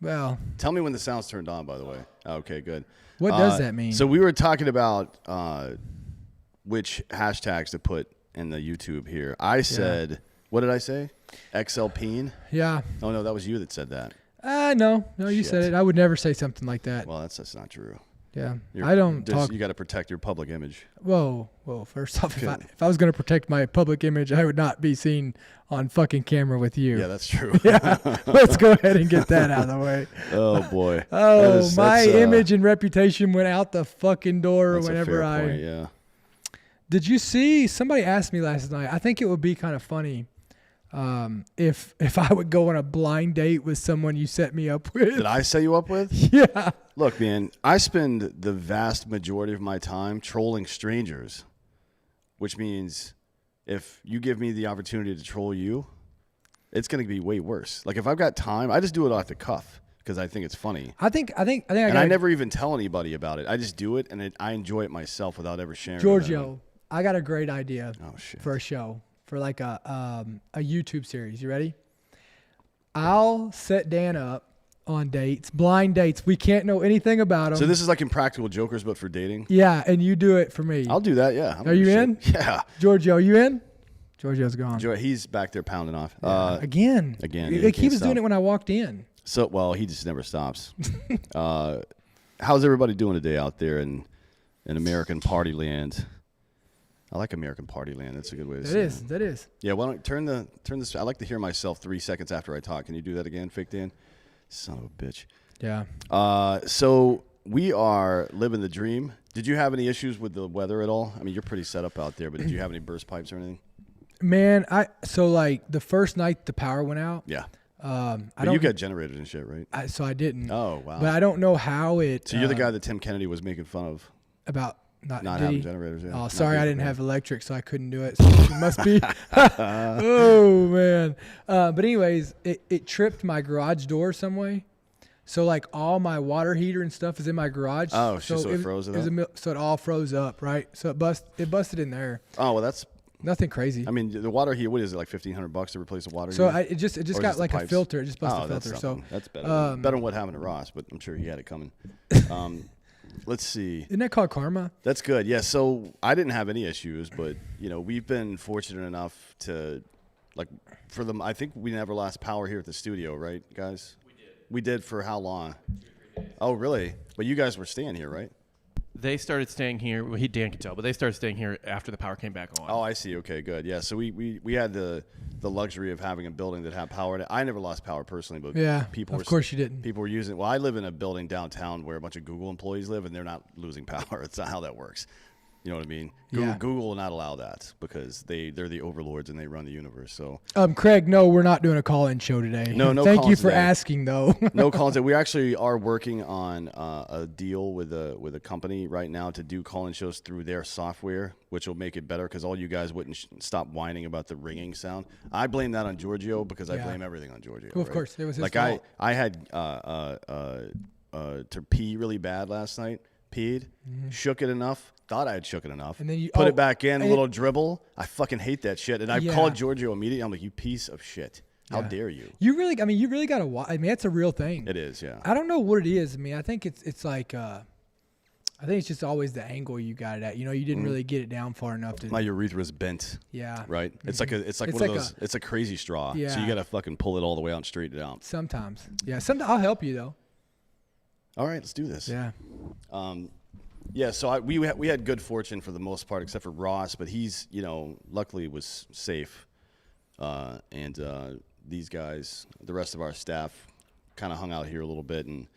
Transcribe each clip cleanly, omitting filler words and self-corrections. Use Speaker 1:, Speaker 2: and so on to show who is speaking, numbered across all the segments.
Speaker 1: Well,
Speaker 2: tell me when the sound's turned on, by the way. Okay, good.
Speaker 1: What does that mean?
Speaker 2: So we were talking about which hashtags to put in the YouTube here. I said, what did I say? XLPeen?
Speaker 1: Yeah.
Speaker 2: Oh, no, that was you that said that.
Speaker 1: No, you said it. I would never say something like that.
Speaker 2: Well, that's not true.
Speaker 1: Yeah, I don't talk.
Speaker 2: You got to protect your public image.
Speaker 1: Whoa. First off, if I was going to protect my public image, I would not be seen on fucking camera with you.
Speaker 2: Yeah, that's true.
Speaker 1: Yeah, let's go ahead and get that out of the way.
Speaker 2: Oh boy.
Speaker 1: My image and reputation went out the fucking door whenever
Speaker 2: point, yeah.
Speaker 1: Did you see? Somebody asked me last night. I think it would be kind of funny. If I would go on a blind date with someone you set me up with.
Speaker 2: Did I set you up with?
Speaker 1: Yeah.
Speaker 2: Look, man, I spend the vast majority of my time trolling strangers, which means if you give me the opportunity to troll you, it's going to be way worse. Like if I've got time, I just do it off the cuff because I think it's funny. I never even tell anybody about it. I just do it, and I enjoy it myself without ever sharing.
Speaker 1: Giorgio, I got a great idea
Speaker 2: for
Speaker 1: a show. For like a YouTube series. You ready? I'll set Dan up on dates, blind dates. We can't know anything about them.
Speaker 2: So this is like Impractical Jokers, but for dating?
Speaker 1: Yeah, and you do it for me.
Speaker 2: I'll do that, yeah.
Speaker 1: Are you in?
Speaker 2: Yeah.
Speaker 1: Giorgio, are you in? Giorgio's gone.
Speaker 2: He's back there pounding off.
Speaker 1: Yeah. Again. He was doing it when I walked in.
Speaker 2: So, well, he just never stops. How's everybody doing today out there in American party land? I like American Party Land. That's a good way to say it.
Speaker 1: That is.
Speaker 2: Yeah, why don't turn this? I like to hear myself 3 seconds after I talk. Can you do that again, Fake Dan? Son of a bitch.
Speaker 1: Yeah.
Speaker 2: So we are living the dream. Did you have any issues with the weather at all? I mean, you're pretty set up out there, but did you have any burst pipes or anything?
Speaker 1: Man, so like the first night the power went out.
Speaker 2: Yeah. You got generators and shit, right?
Speaker 1: So I didn't.
Speaker 2: Oh, wow.
Speaker 1: But I don't know how it.
Speaker 2: So you're the guy that Tim Kennedy was making fun of.
Speaker 1: About.
Speaker 2: Not having generators. Yeah.
Speaker 1: Oh, sorry, I didn't have electric, so I couldn't do it. So it must be. Oh man. But anyways, it tripped my garage door some way. So like all my water heater and stuff is in my garage.
Speaker 2: Oh, so it froze it up.
Speaker 1: So it all froze up, right? So it busted in there.
Speaker 2: Oh well, that's
Speaker 1: nothing crazy.
Speaker 2: I mean, the water heater. What is it, like $1,500 to replace the water
Speaker 1: so
Speaker 2: heater?
Speaker 1: It just got like a filter. It just busted a filter. So
Speaker 2: that's better. Better than what happened to Ross, but I'm sure he had it coming. Let's see.
Speaker 1: Isn't that called karma?
Speaker 2: That's good. Yeah. So I didn't have any issues, but we've been fortunate enough to, like, for them. I think we never lost power here at the studio, right, guys? We did. We did for how long? 2 or 3 days. Oh, really? But you guys were staying here, right?
Speaker 3: They started staying here. Well, Dan can tell, but they started staying here after the power came back on.
Speaker 2: Oh, I see. Okay, good. Yeah. So we had the luxury of having a building that had power. I never lost power personally, but people.
Speaker 1: Of course you didn't.
Speaker 2: People were using. Well, I live in a building downtown where a bunch of Google employees live, and they're not losing power. It's not how that works. You know what I mean? Google will not allow that because they're the overlords and they run the universe. So,
Speaker 1: Craig, no, we're not doing a call-in show today.
Speaker 2: No.
Speaker 1: Thank you for asking, though.
Speaker 2: No calls today. We actually are working on a deal with a company right now to do call-in shows through their software, which will make it better because all you guys wouldn't stop whining about the ringing sound. I blame that on Giorgio because I blame everything on Giorgio.
Speaker 1: Well, of course, it was his
Speaker 2: fault. Like I had to pee really bad last night. Peed, shook it enough. Thought I had shook it enough. And then you put it back in, a little dribble. I fucking hate that shit. And I called Giorgio immediately. I'm like, you piece of shit. How dare you?
Speaker 1: You really got to watch. I mean, that's a real thing.
Speaker 2: It is, yeah.
Speaker 1: I don't know what it is. I mean, I think it's like, I think it's just always the angle you got it at. You didn't really get it down far enough to.
Speaker 2: My urethra's bent.
Speaker 1: Yeah.
Speaker 2: Right? It's like one of those, it's a crazy straw. Yeah. So you got to fucking pull it all the way out and straighten it out.
Speaker 1: Sometimes. Yeah. I'll help you, though.
Speaker 2: All right, let's do this.
Speaker 1: Yeah.
Speaker 2: Yeah, so we had good fortune for the most part, except for Ross, but he's, luckily was safe. And these guys, the rest of our staff, kind of hung out here a little bit, and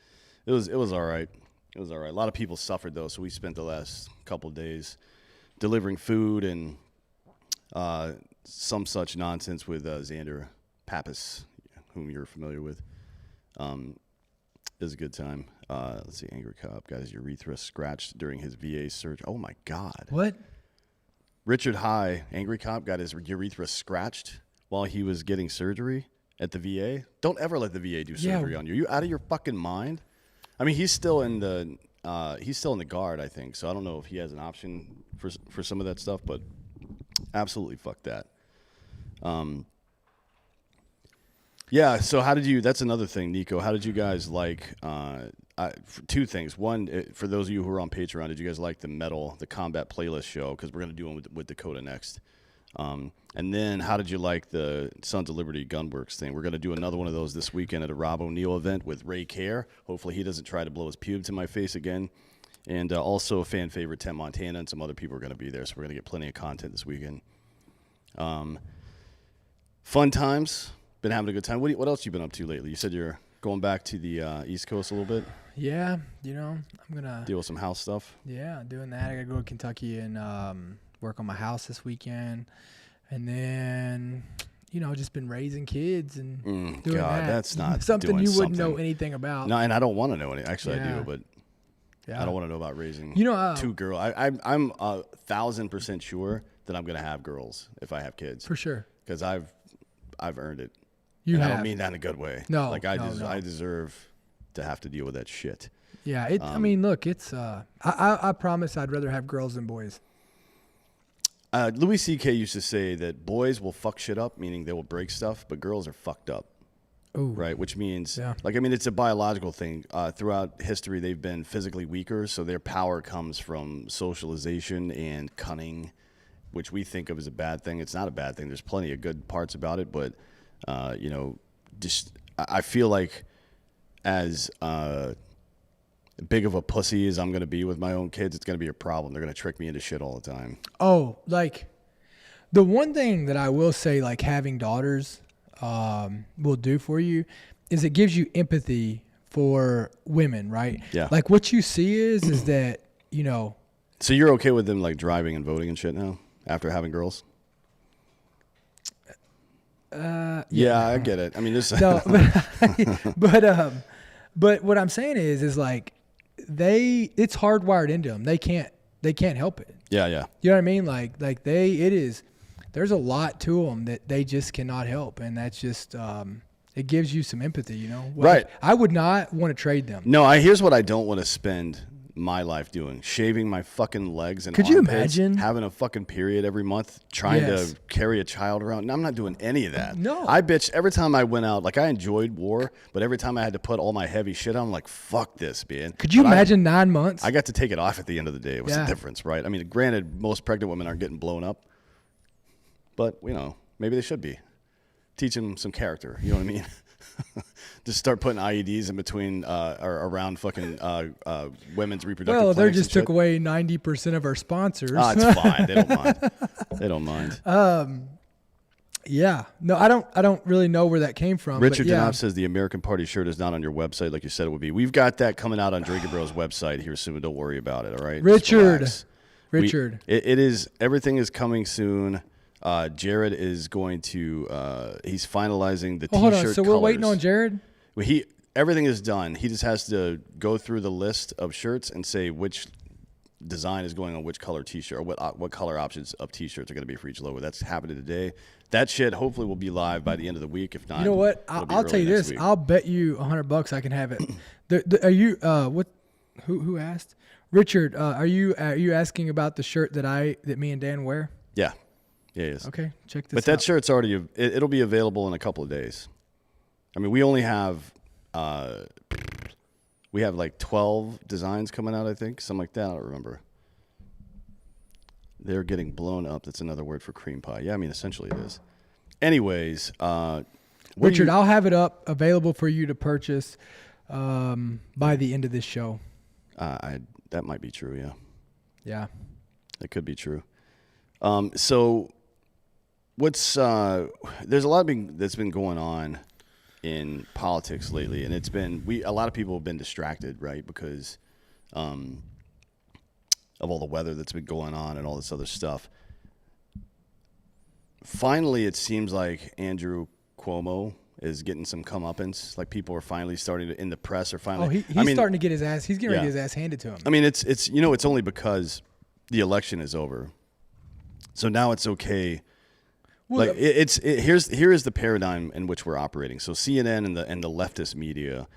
Speaker 2: it was all right. It was all right. A lot of people suffered, though, so we spent the last couple of days delivering food and some such nonsense with Xander Pappas, whom you're familiar with. It was a good time. Let's see, Angry Cop got his urethra scratched during his VA surgery. Oh, my God.
Speaker 1: What?
Speaker 2: Richard High, Angry Cop, got his urethra scratched while he was getting surgery at the VA. Don't ever let the VA do surgery on you. Are you out of your fucking mind? I mean, he's still in the guard, I think. So I don't know if he has an option for some of that stuff, but absolutely fuck that. Yeah. So how did you? That's another thing, Nico. How did you guys like? Two things. One, for those of you who are on Patreon, did you guys like the combat playlist show? Because we're gonna do one with Dakota next. And then how did you like the Sons of Liberty Gunworks thing? We're gonna do another one of those this weekend at a Rob O'Neill event with Ray Care. Hopefully he doesn't try to blow his pubes in my face again. And also a fan favorite, 10 Montana, and some other people are gonna be there. So we're gonna get plenty of content this weekend. Fun times. Been having a good time. What else you been up to lately? You said you're going back to the East Coast a little bit.
Speaker 1: Yeah, I'm gonna
Speaker 2: deal with some house stuff.
Speaker 1: Yeah, doing that. I gotta go to Kentucky and work on my house this weekend, and then just been raising kids and doing that.
Speaker 2: That's not
Speaker 1: something you wouldn't know anything about.
Speaker 2: No, and I don't want to know anything. Actually,
Speaker 1: yeah.
Speaker 2: I do, but I don't want to know about raising two girls. I'm 1,000% sure that I'm gonna have girls if I have kids.
Speaker 1: For sure,
Speaker 2: because I've earned it.
Speaker 1: I
Speaker 2: don't mean that in a good way.
Speaker 1: No,
Speaker 2: I deserve to have to deal with that shit.
Speaker 1: Yeah, look, it's I promise I'd rather have girls than boys.
Speaker 2: Louis C.K. used to say that boys will fuck shit up, meaning they will break stuff, but girls are fucked up.
Speaker 1: Ooh.
Speaker 2: Right, which means, it's a biological thing. Throughout history, they've been physically weaker, so their power comes from socialization and cunning, which we think of as a bad thing. It's not a bad thing. There's plenty of good parts about it, but I feel like as big of a pussy as I'm going to be with my own kids, it's going to be a problem. They're going to trick me into shit all the time.
Speaker 1: Oh, like the one thing that I will say, like having daughters will do for you is it gives you empathy for women, right?
Speaker 2: Yeah.
Speaker 1: Like what you see is that,
Speaker 2: So you're okay with them like driving and voting and shit now after having girls? Yeah, I get it. I mean, this.
Speaker 1: No, but what I'm saying is like it's hardwired into them. They can't help it.
Speaker 2: Yeah.
Speaker 1: You know what I mean? Like there's a lot to them that they just cannot help, and that's just it gives you some empathy.
Speaker 2: Right.
Speaker 1: I would not want to trade them.
Speaker 2: No, here's what I don't want to spend my life doing: shaving my fucking legs and
Speaker 1: could you imagine
Speaker 2: having a fucking period every month, trying to carry a child around? No, I'm not doing any of that.
Speaker 1: No,
Speaker 2: I bitched every time I went out. Like I enjoyed war, but every time I had to put all my heavy shit on, I'm like, fuck this, man.
Speaker 1: Could you imagine 9 months?
Speaker 2: I got to take it off at the end of the day. What's the difference, right? I mean, granted, most pregnant women aren't getting blown up, but maybe they should be. Teach them some character. You know what I mean? Just start putting IEDs in between or around fucking women's reproductive.
Speaker 1: Well, they just took away 90% of our sponsors.
Speaker 2: It's fine. They don't mind. They don't mind.
Speaker 1: Yeah. No, I don't really know where that came from.
Speaker 2: Richard Denoff says the American Party shirt is not on your website like you said it would be. We've got that coming out on Drinking Bros website here soon. Don't worry about it. All right.
Speaker 1: Richard.
Speaker 2: It is. Everything is coming soon. Jared is going to. He's finalizing the T-shirt
Speaker 1: hold on. So
Speaker 2: colors.
Speaker 1: We're waiting on Jared.
Speaker 2: Everything is done. He just has to go through the list of shirts and say which design is going on which color T-shirt or what color options of T-shirts are going to be for each logo. That's happening today. That shit hopefully will be live by the end of the week. If not,
Speaker 1: you know what? I'll tell you this. Week. I'll bet you $100 I can have it. Are you? What? Who asked? Richard. Are you asking about the shirt that me and Dan wear?
Speaker 2: Yeah. Yeah, it is.
Speaker 1: Okay, check this out.
Speaker 2: But that shirt's already, it'll be available in a couple of days. I mean, we only have, like 12 designs coming out, I think. Something like that. I don't remember. They're getting blown up. That's another word for cream pie. Yeah, I mean, essentially it is. Anyways.
Speaker 1: Richard, I'll have it up available for you to purchase by the end of this show.
Speaker 2: That might be true, yeah.
Speaker 1: Yeah.
Speaker 2: That could be true. So... there's a lot that's been going on in politics lately, and a lot of people have been distracted, right? Because, of all the weather that's been going on and all this other stuff. Finally, it seems like Andrew Cuomo is getting some comeuppance. Like people are finally starting to, in the press are finally.
Speaker 1: Oh, he's starting to get his ass. He's getting ready to get his ass handed to him.
Speaker 2: I mean, it's only because the election is over. So now it's okay. Well, here is the paradigm in which we're operating. So CNN and the leftist media,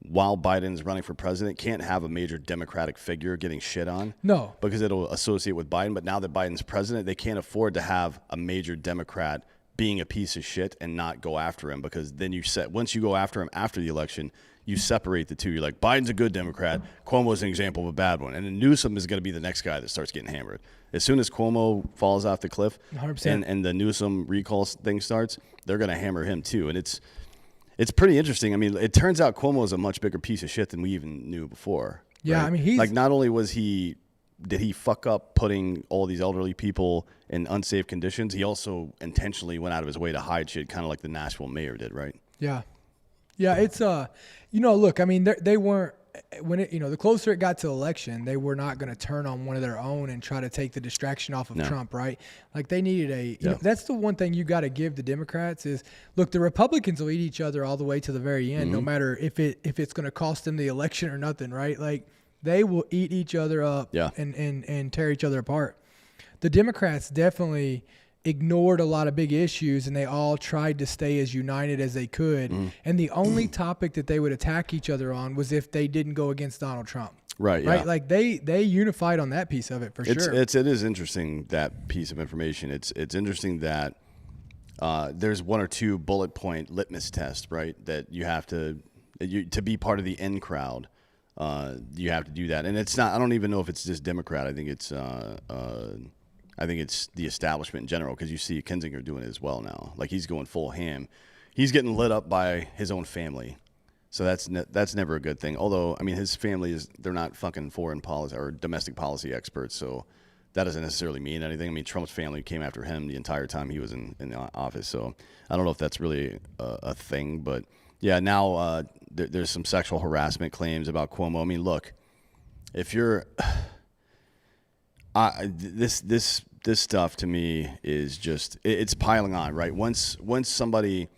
Speaker 2: while Biden's running for president, can't have a major Democratic figure getting shit on.
Speaker 1: No,
Speaker 2: because it'll associate with Biden. But now that Biden's president, they can't afford to have a major Democrat being a piece of shit and not go after him, because then once you go after him after the election, you separate the two. You're like, Biden's a good Democrat, Cuomo's an example of a bad one, and then Newsom is going to be the next guy that starts getting hammered. As soon as Cuomo falls off the cliff
Speaker 1: 100%.
Speaker 2: and the Newsom recall thing starts, they're going to hammer him too. And it's pretty interesting. I mean, it turns out Cuomo is a much bigger piece of shit than we even knew before.
Speaker 1: Yeah,
Speaker 2: right?
Speaker 1: I mean, he's
Speaker 2: like, not only did he fuck up putting all these elderly people in unsafe conditions, he also intentionally went out of his way to hide shit, kind of like the Nashville mayor did, right?
Speaker 1: Yeah. Yeah, it's look, I mean, they weren't, when it, the closer it got to election, they were not going to turn on one of their own and try to take the distraction off of Trump, right? Like, they needed that's the one thing you got to give the Democrats is, look, the Republicans will eat each other all the way to the very end, no matter if it's going to cost them the election or nothing, right? Like, they will eat each other up and tear each other apart. The Democrats definitely ignored a lot of big issues, and they all tried to stay as united as they could. And the only topic that they would attack each other on was if they didn't go against Donald Trump.
Speaker 2: Right. Yeah.
Speaker 1: Right. Like they unified on that piece of it for sure.
Speaker 2: It is interesting, that piece of information. It's interesting that there's one or two bullet point litmus tests, right? That you have to be part of the in crowd. You have to do that, and it's not. I don't even know if it's just Democrat. I think it's the establishment in general, because you see Kinzinger doing it as well now. Like, he's going full ham. He's getting lit up by his own family, so that's never a good thing. Although, I mean, his family they're not fucking foreign policy or domestic policy experts, so that doesn't necessarily mean anything. I mean, Trump's family came after him the entire time he was in the office, so I don't know if that's really a thing, but. Yeah, now there's some sexual harassment claims about Cuomo. I mean, look, if you're this stuff to me is just it's piling on, right? Once somebody,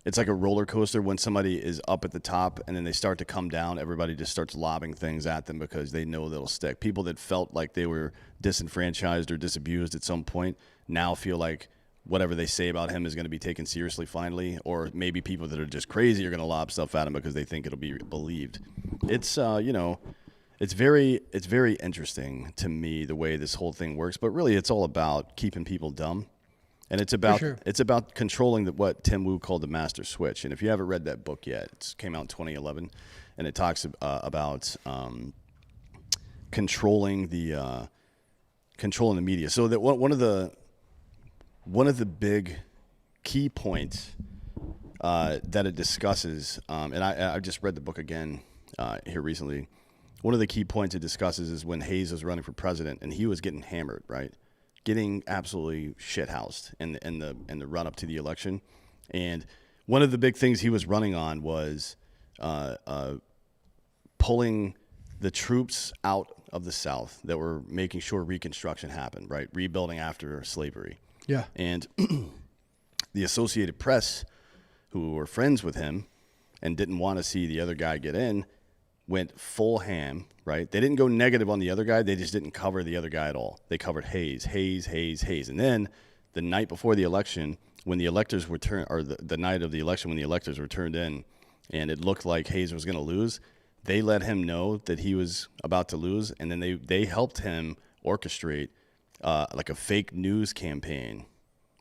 Speaker 2: it's like a roller coaster. When somebody is up at the top and then they start to come down, everybody just starts lobbing things at them because they know they'll stick. People that felt like they were disenfranchised or disabused at some point now feel like whatever they say about him is going to be taken seriously finally, or maybe people that are just crazy are going to lob stuff at him because they think it'll be believed. It's it's very interesting to me the way this whole thing works, but really it's all about keeping people dumb, and it's about controlling what Tim Wu called the master switch. And if you haven't read that book yet, it came out in 2011, and it talks about controlling the media. So that one of the big key points that it discusses, and I just read the book again here recently. One of the key points it discusses is when Hayes was running for president and he was getting hammered, right? Getting absolutely shithoused in the run up to the election. And one of the big things he was running on was pulling the troops out of the South that were making sure Reconstruction happened, right? Rebuilding after slavery.
Speaker 1: Yeah.
Speaker 2: And the Associated Press, who were friends with him and didn't want to see the other guy get in, went full ham, right? They didn't go negative on the other guy. They just didn't cover the other guy at all. They covered Hayes. And then the night before the election, when the electors were the night of the election when the electors were turned in and it looked like Hayes was going to lose, they let him know that he was about to lose, and then they helped him orchestrate like a fake news campaign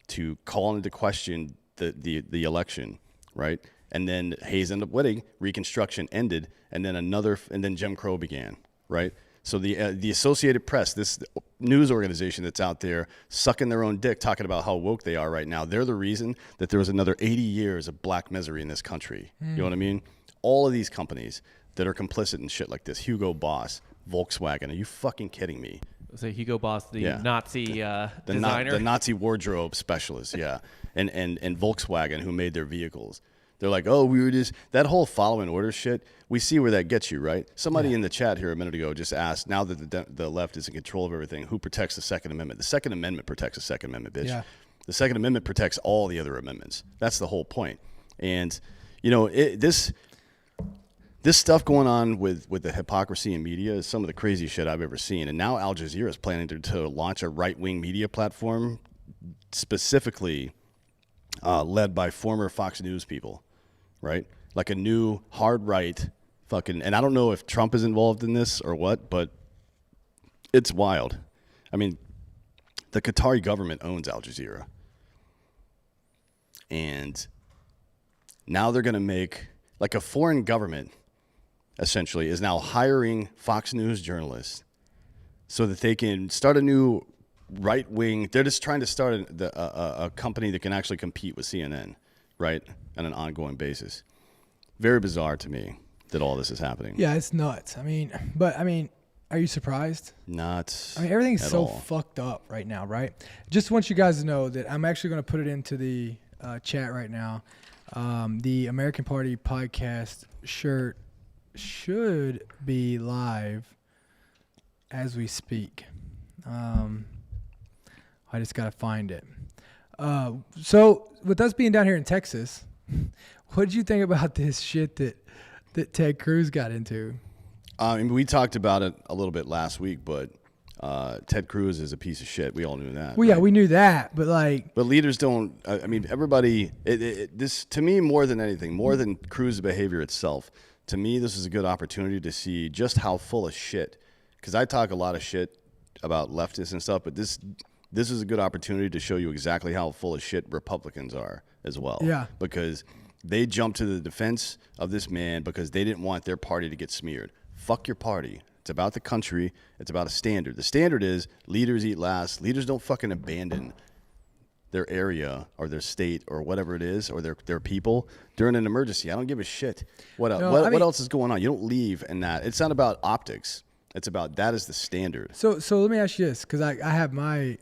Speaker 2: to call into question the election, right? And then Hayes ended up winning. Reconstruction ended, and then Jim Crow began, right? So the Associated Press, this news organization that's out there sucking their own dick, talking about how woke they are right now, they're the reason that there was another 80 years of black misery in this country. You know what I mean? All of these companies that are complicit in shit like this, Hugo Boss, Volkswagen, are you fucking kidding me?
Speaker 3: So Hugo Boss, the Nazi designer,
Speaker 2: the Nazi wardrobe specialist, yeah, and Volkswagen, who made their vehicles. They're like, oh, we were just that whole following order shit. We see where that gets you, right? Somebody in the chat here a minute ago just asked, now that the left is in control of everything, who protects the Second Amendment? The Second Amendment protects the Second Amendment, bitch. Yeah. The Second Amendment protects all the other amendments. That's the whole point. And this stuff going on with the hypocrisy in media is some of the crazy shit I've ever seen. And now Al Jazeera is planning to launch a right-wing media platform specifically led by former Fox News people, right? Like a new hard right fucking, and I don't know if Trump is involved in this or what, but it's wild. I mean, the Qatari government owns Al Jazeera. And now they're going to make, like, a foreign government, essentially, is now hiring Fox News journalists so that they can start a new right-wing. They're just trying to start a company that can actually compete with CNN, right, on an ongoing basis. Very bizarre to me that all this is happening.
Speaker 1: Yeah, it's nuts. I mean, are you surprised?
Speaker 2: Not.
Speaker 1: I mean, everything's
Speaker 2: at
Speaker 1: so
Speaker 2: all.
Speaker 1: fucked up right now, right? Just want you guys to know that I'm actually going to put it into the chat right now. The American Party podcast shirt should be live as we speak. I just got to find it. So with us being down here in Texas, what did you think about this shit that Ted Cruz got into?
Speaker 2: I mean, we talked about it a little bit last week, but Ted Cruz is a piece of shit. We all knew that.
Speaker 1: Well, yeah, we knew that, but
Speaker 2: But leaders don't. I mean, everybody. This, to me, more than anything, more than Cruz's behavior itself, to me, this is a good opportunity to see just how full of shit. Because I talk a lot of shit about leftists and stuff, but this is a good opportunity to show you exactly how full of shit Republicans are as well.
Speaker 1: Yeah.
Speaker 2: Because they jumped to the defense of this man because they didn't want their party to get smeared. Fuck your party. It's about the country. It's about a standard. The standard is leaders eat last. Leaders don't fucking abandon their area or their state or whatever it is or their people during an emergency. I don't give a shit. What else?
Speaker 1: No,
Speaker 2: What else is going on? You don't leave in that. It's not about optics. It's about that is the standard.
Speaker 1: So let me ask you this, because I have my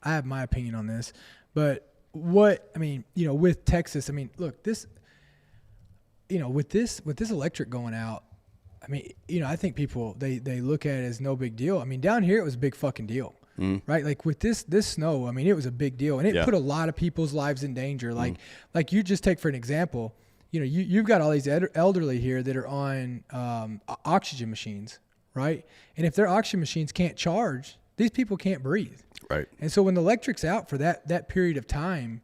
Speaker 1: opinion on this, but with Texas, I mean, look, this, with this electric going out, I mean, I think people they look at it as no big deal. I mean, down here it was a big fucking deal, right? Like with this snow, I mean, it was a big deal, and it put a lot of people's lives in danger. Like you just take for an example, you've got all these elderly here that are on oxygen machines. Right. And if their oxygen machines can't charge, these people can't breathe.
Speaker 2: Right.
Speaker 1: And so when the electric's out for that period of time,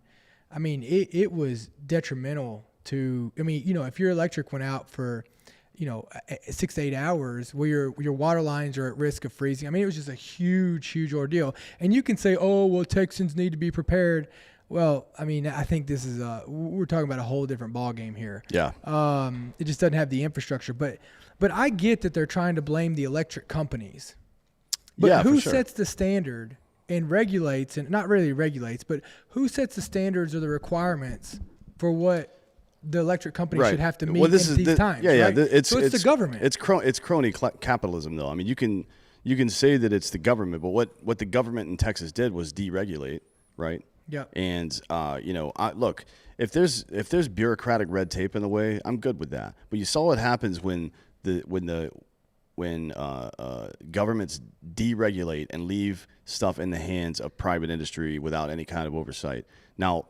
Speaker 1: I mean, it was detrimental to, if your electric went out for, 6 to 8 hours where your water lines are at risk of freezing. I mean, it was just a huge, huge ordeal. And you can say, oh, well, Texans need to be prepared. Well, I mean, I think this is we're talking about a whole different ballgame here.
Speaker 2: Yeah.
Speaker 1: It just doesn't have the infrastructure. But I get that they're trying to blame the electric companies. But who sets the standard and regulates, and not really regulates, but who sets the standards or the requirements for what the electric company should have to meet in these times?
Speaker 2: Yeah,
Speaker 1: right?
Speaker 2: It's
Speaker 1: the government.
Speaker 2: It's crony capitalism, though. I mean, you can say that it's the government, but what the government in Texas did was deregulate, right?
Speaker 1: Yeah.
Speaker 2: And look, if there's bureaucratic red tape in the way, I'm good with that. But you saw what happens when governments deregulate and leave stuff in the hands of private industry without any kind of oversight. Now,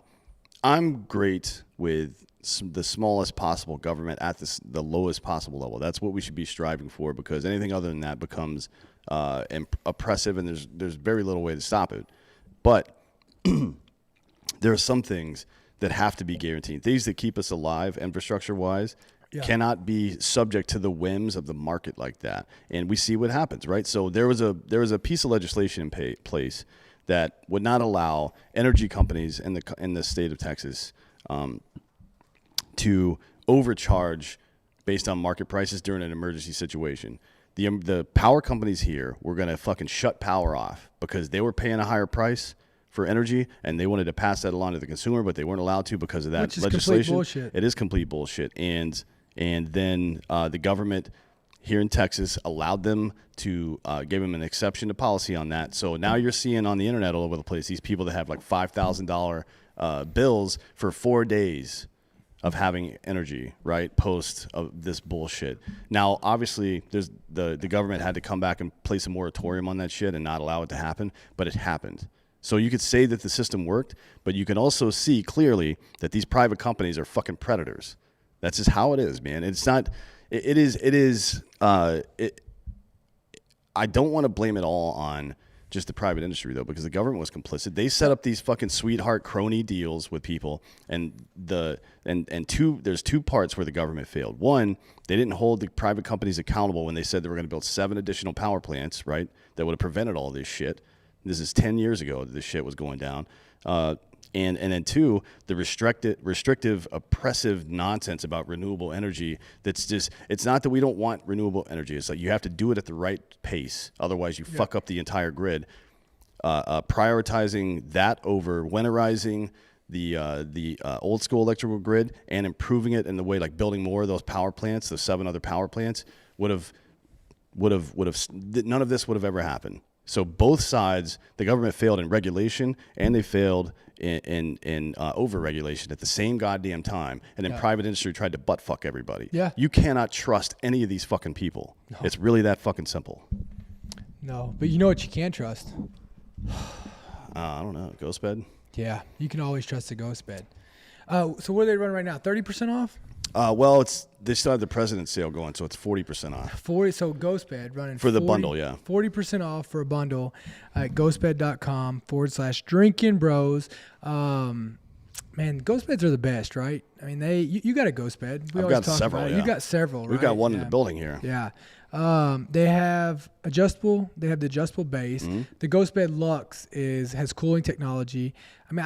Speaker 2: I'm great with the smallest possible government at the lowest possible level. That's what we should be striving for, because anything other than that becomes oppressive, and there's very little way to stop it. But there are some things that have to be guaranteed. Things that keep us alive, infrastructure-wise, cannot be subject to the whims of the market like that. And we see what happens, right? So there was a piece of legislation in place that would not allow energy companies in the state of Texas to overcharge based on market prices during an emergency situation. The power companies here were going to fucking shut power off because they were paying a higher price for energy, and they wanted to pass that along to the consumer, but they weren't allowed to because of that legislation.
Speaker 1: Complete bullshit.
Speaker 2: It is complete bullshit. And then the government here in Texas allowed them to give them an exception to policy on that. So now you're seeing on the internet all over the place these people that have like $5,000 bills for 4 days of having energy, right, post of this bullshit. Now, obviously, there's the government had to come back and place a moratorium on that shit and not allow it to happen, but it happened. So you could say that the system worked, but you can also see clearly that these private companies are fucking predators. That's just how it is, man. It's not. It is. I don't want to blame it all on just the private industry, though, because the government was complicit. They set up these fucking sweetheart crony deals with people, and there's two parts where the government failed. One, they didn't hold the private companies accountable when they said they were going to build 7 additional power plants, right? That would have prevented all this shit. This is 10 years ago that this shit was going down. And then two, the restrictive, oppressive nonsense about renewable energy. That's just, it's not that we don't want renewable energy. It's like you have to do it at the right pace. Otherwise, you fuck up the entire grid. Prioritizing that over winterizing the old school electrical grid and improving it in the way like building more of those power plants, the 7 other power plants would have none of this would have ever happened. So both sides, the government failed in regulation and they failed in over-regulation at the same goddamn time. And then private industry tried to butt-fuck everybody.
Speaker 1: Yeah.
Speaker 2: You cannot trust any of these fucking people. No. It's really that fucking simple.
Speaker 1: No, but you know what you can trust?
Speaker 2: I don't know. Ghost bed?
Speaker 1: Yeah, you can always trust a ghost bed. So what are they running right now? 30% off?
Speaker 2: Well, they still have the President's sale going, so it's 40% off.
Speaker 1: So Ghost Bed running
Speaker 2: for the bundle, yeah.
Speaker 1: 40% off for a bundle at ghostbed.com/drinking bros. Man, ghost beds are the best, right? I mean, you got a ghost bed.
Speaker 2: I've got several. Yeah.
Speaker 1: You got several, right?
Speaker 2: We've got one in the building here.
Speaker 1: Yeah. They have adjustable. They have the adjustable base. Mm-hmm. The Ghost Bed Luxe has cooling technology. I mean,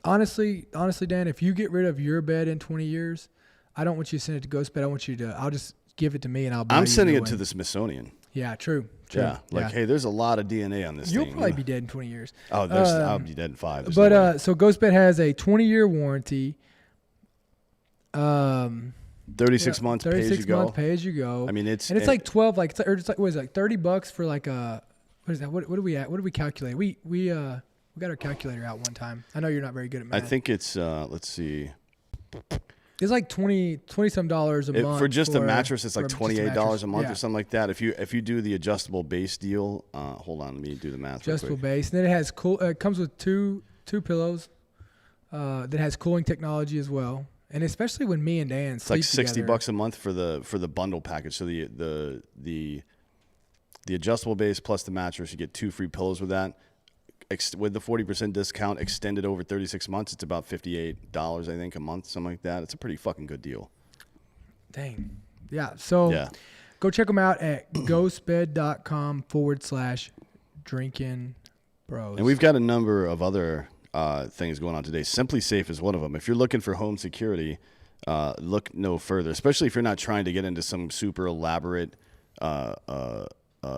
Speaker 1: honestly, Dan, if you get rid of your bed in 20 years, I don't want you to send it to Ghost Bed. I'll just give it to me and I'll buy
Speaker 2: I'm sending it to the Smithsonian.
Speaker 1: Yeah, true.
Speaker 2: Yeah, hey, there's a lot of DNA on this
Speaker 1: You'll
Speaker 2: thing.
Speaker 1: You'll probably be dead in 20 years.
Speaker 2: Oh, I'll be dead in 5. There's
Speaker 1: but so Ghost Bed has a 20-year warranty.
Speaker 2: 36 months, pay as you go.
Speaker 1: 36 months, pay as you go.
Speaker 2: I mean, it's
Speaker 1: like 12, what is it, like $30 for like a, what is that? What are we at? What do we calculate? We got our calculator out one time. I know you're not very good at math.
Speaker 2: I think it's let's see.
Speaker 1: It's like $20 some dollars a month
Speaker 2: for just a mattress. It's like $28 a month or something like that. If you do the adjustable base deal, hold on, let me do the math.
Speaker 1: Adjustable base, and then it has it comes with two pillows. That has cooling technology as well, and especially when me and Dan sleep
Speaker 2: it's like
Speaker 1: together.
Speaker 2: $60 a month for the bundle package. So the adjustable base plus the mattress, you get 2 free pillows with that. With the 40% discount extended over 36 months, it's about $58, I think, a month, something like that. It's a pretty fucking good deal.
Speaker 1: Dang. Yeah. So go check them out at ghostbed.com/drinking bros.
Speaker 2: And we've got a number of other things going on today. Simply Safe is one of them. If you're looking for home security, look no further, especially if you're not trying to get into some super elaborate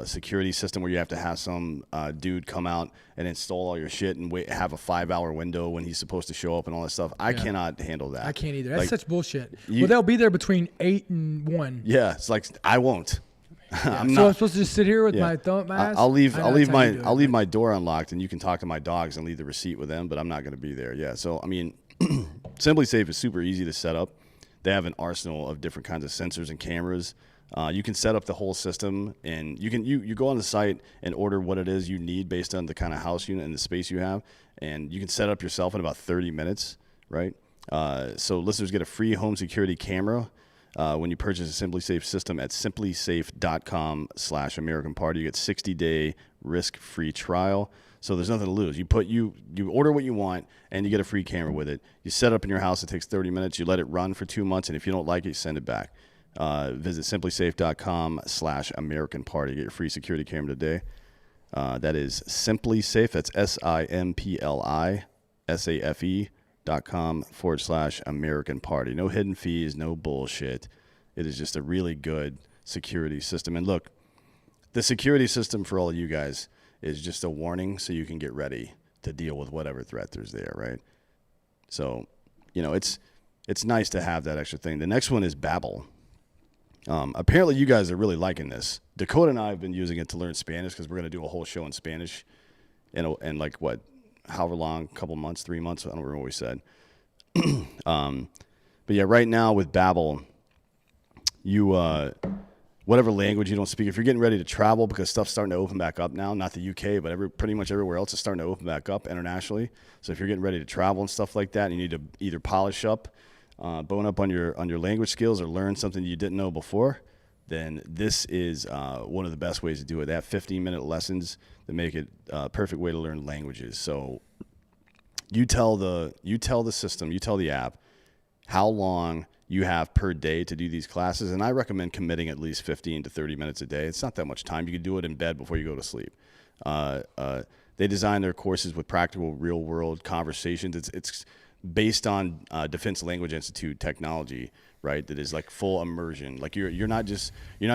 Speaker 2: security system where you have to have some dude come out and install all your shit and have a 5-hour window when he's supposed to show up and all that stuff. I cannot handle that.
Speaker 1: I can't either. That's such bullshit. Well, they'll be there between 8 and 1.
Speaker 2: Yeah, it's like I won't.
Speaker 1: I'm supposed to just sit here with my thumb at my ass.
Speaker 2: I'll leave my door unlocked and you can talk to my dogs and leave the receipt with them, but I'm not going to be there. Yeah, so I mean, Simply Safe is super easy to set up. They have an arsenal of different kinds of sensors and cameras. You can set up the whole system, and you go on the site and order what it is you need based on the kind of house unit and the space you have, and you can set it up yourself in about 30 minutes, right? So listeners get a free home security camera when you purchase a Simply Safe system at simplysafe.com/American Party. You get 60-day risk-free trial. So there's nothing to lose. You order what you want, and you get a free camera with it. You set it up in your house. It takes 30 minutes. You let it run for 2 months, and if you don't like it, you send it back. Visit simplysafe.com/American Party. Get your free security camera today. That is Simply Safe. That's simplysafe.com/American Party. No hidden fees, no bullshit. It is just a really good security system. And look, the security system for all of you guys is just a warning so you can get ready to deal with whatever threat there's there, right? So, it's nice to have that extra thing. The next one is Babbel. Apparently you guys are really liking this. Dakota and I have been using it to learn Spanish because we're going to do a whole show in Spanish in like however long, couple months, 3 months. I don't remember what we said. But yeah, right now with Babbel, you, whatever language you don't speak, if you're getting ready to travel because stuff's starting to open back up now, not the UK, but pretty much everywhere else is starting to open back up internationally. So if you're getting ready to travel and stuff like that, and you need to either polish up, bone up on your language skills or learn something you didn't know before, then this is one of the best ways to do it. They have 15-minute lessons that make it a perfect way to learn languages. So you tell the system, you tell the app how long you have per day to do these classes, and I recommend committing at least 15 to 30 minutes a day. It's not that much time. You can do it in bed before you go to sleep. They design their courses with practical, real-world conversations. It's based on Defense Language Institute technology, right? That is like full immersion. Like you're not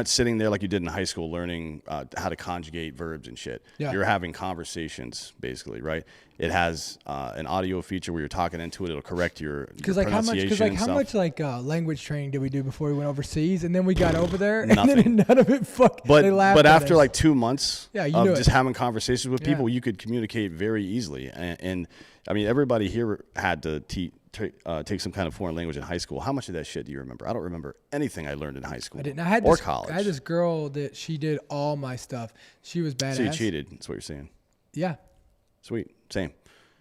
Speaker 2: sitting there like you did in high school learning how to conjugate verbs and shit.
Speaker 1: Yeah.
Speaker 2: You're having conversations basically, right? It has an audio feature where you're talking into it. It'll correct your pronunciation.
Speaker 1: How much language training did we do before we went overseas, and then we got over there, and
Speaker 2: Nothing.
Speaker 1: then none of it they laughed
Speaker 2: But
Speaker 1: at
Speaker 2: after
Speaker 1: us.
Speaker 2: like 2 months of just
Speaker 1: it.
Speaker 2: having conversations with people,
Speaker 1: Yeah.
Speaker 2: you could communicate very easily. And I mean, everybody here had to take some kind of foreign language in high school. How much of that shit do you remember? I don't remember anything I learned in high school.
Speaker 1: I didn't.
Speaker 2: College.
Speaker 1: I had this girl that she did all my stuff. She was badass.
Speaker 2: So you cheated. That's what you're saying.
Speaker 1: Yeah.
Speaker 2: Sweet. Same.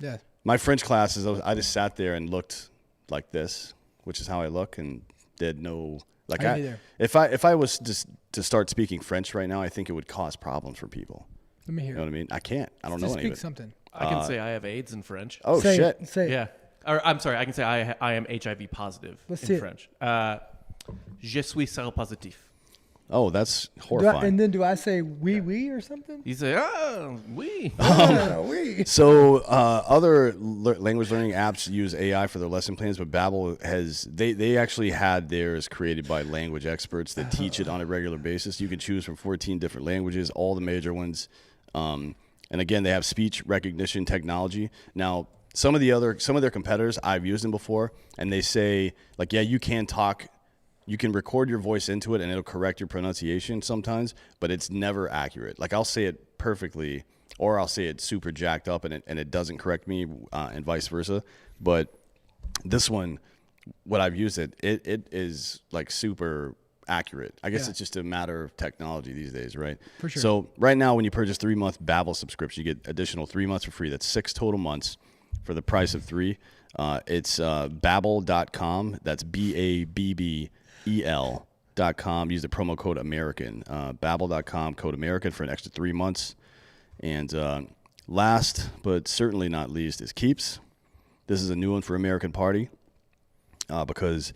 Speaker 1: Yeah.
Speaker 2: My French classes, I just sat there and looked like this, which is how I look, and did no like if I was just to start speaking French right now, I think it would cause problems for people.
Speaker 1: Let me hear.
Speaker 2: You know what I mean? I can't. I don't know
Speaker 1: Just
Speaker 2: any of
Speaker 1: speak
Speaker 2: it.
Speaker 1: something.
Speaker 3: I can say I have AIDS in French.
Speaker 2: Oh
Speaker 1: Say
Speaker 2: shit!
Speaker 1: It, say it.
Speaker 3: Yeah. Or I'm sorry. I can say I am HIV positive
Speaker 1: Let's
Speaker 3: in
Speaker 1: see it.
Speaker 3: French. Je suis séropositif.
Speaker 2: Oh, that's horrifying.
Speaker 1: And then do I say oui or something?
Speaker 3: You say, oui.
Speaker 1: Oui.
Speaker 2: So other language learning apps use AI for their lesson plans, but Babbel they actually had theirs created by language experts that teach it on a regular basis. You can choose from 14 different languages, all the major ones. And again, they have speech recognition technology. Now, some of their competitors, I've used them before, and they say like, yeah, you can talk. You can record your voice into it and it'll correct your pronunciation sometimes, but it's never accurate. Like I'll say it perfectly or I'll say it super jacked up and it doesn't correct me and vice versa. But this one, what I've used it is like super accurate. I guess it's just a matter of technology these days, right?
Speaker 1: For sure.
Speaker 2: So right now when you purchase 3-month Babbel subscription, you get additional 3 months for free. That's 6 total months for the price of 3. It's Babbel.com. That's BABBEL.com. Use the promo code American. Babbel.com, code American for an extra 3 months. And last but certainly not least is Keeps. This is a new one for American Party because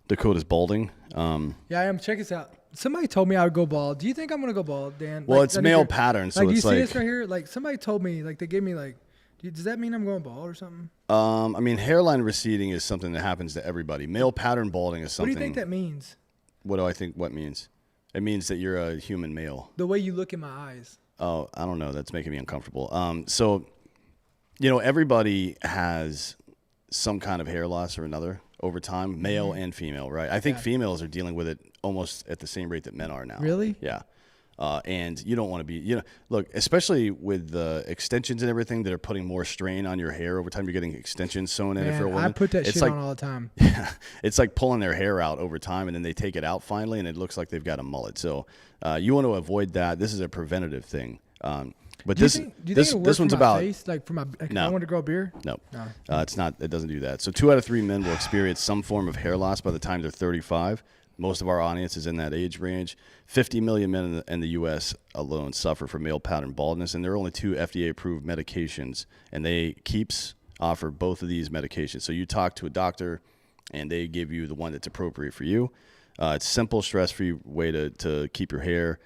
Speaker 2: Dakota's balding.
Speaker 1: Yeah, I am. Check this out. Somebody told me I would go bald. Do you think I'm gonna go bald, Dan?
Speaker 2: Well, it's male pattern, so
Speaker 1: do you
Speaker 2: it's
Speaker 1: see
Speaker 2: like
Speaker 1: this right here? Like somebody told me, like they gave me like. Does that mean I'm going bald or something?
Speaker 2: I mean, hairline receding is something that happens to everybody. Male pattern balding is something.
Speaker 1: What do you think that means?
Speaker 2: What do I think? What means? It means that you're a human male.
Speaker 1: The way you look in my eyes.
Speaker 2: Oh, I don't know. That's making me uncomfortable. So, you know, everybody has some kind of hair loss or another over time, male and female, right? I think females are dealing with it almost at the same rate that men are now.
Speaker 1: Really?
Speaker 2: Yeah. And you don't want to be, look, especially with the extensions and everything that are putting more strain on your hair over time. You're getting extensions sewn in it for a woman.
Speaker 1: I put that
Speaker 2: it's
Speaker 1: shit
Speaker 2: like,
Speaker 1: on all the time.
Speaker 2: Yeah, it's like pulling their hair out over time, and then they take it out finally, and it looks like they've got a mullet. So you want to avoid that. This is a preventative thing. But
Speaker 1: Do you think
Speaker 2: this one's about
Speaker 1: face? Like for my, like
Speaker 2: No.
Speaker 1: I want to grow a beard.
Speaker 2: no, it's not. It doesn't do that. So 2 out of 3 men will experience some form of hair loss by the time they're 35. Most of our audience is in that age range. 50 million men in the U.S. alone suffer from male pattern baldness, and there are only 2 FDA-approved medications, and Keeps offer both of these medications. So you talk to a doctor, and they give you the one that's appropriate for you. It's a simple, stress-free way to keep your hair.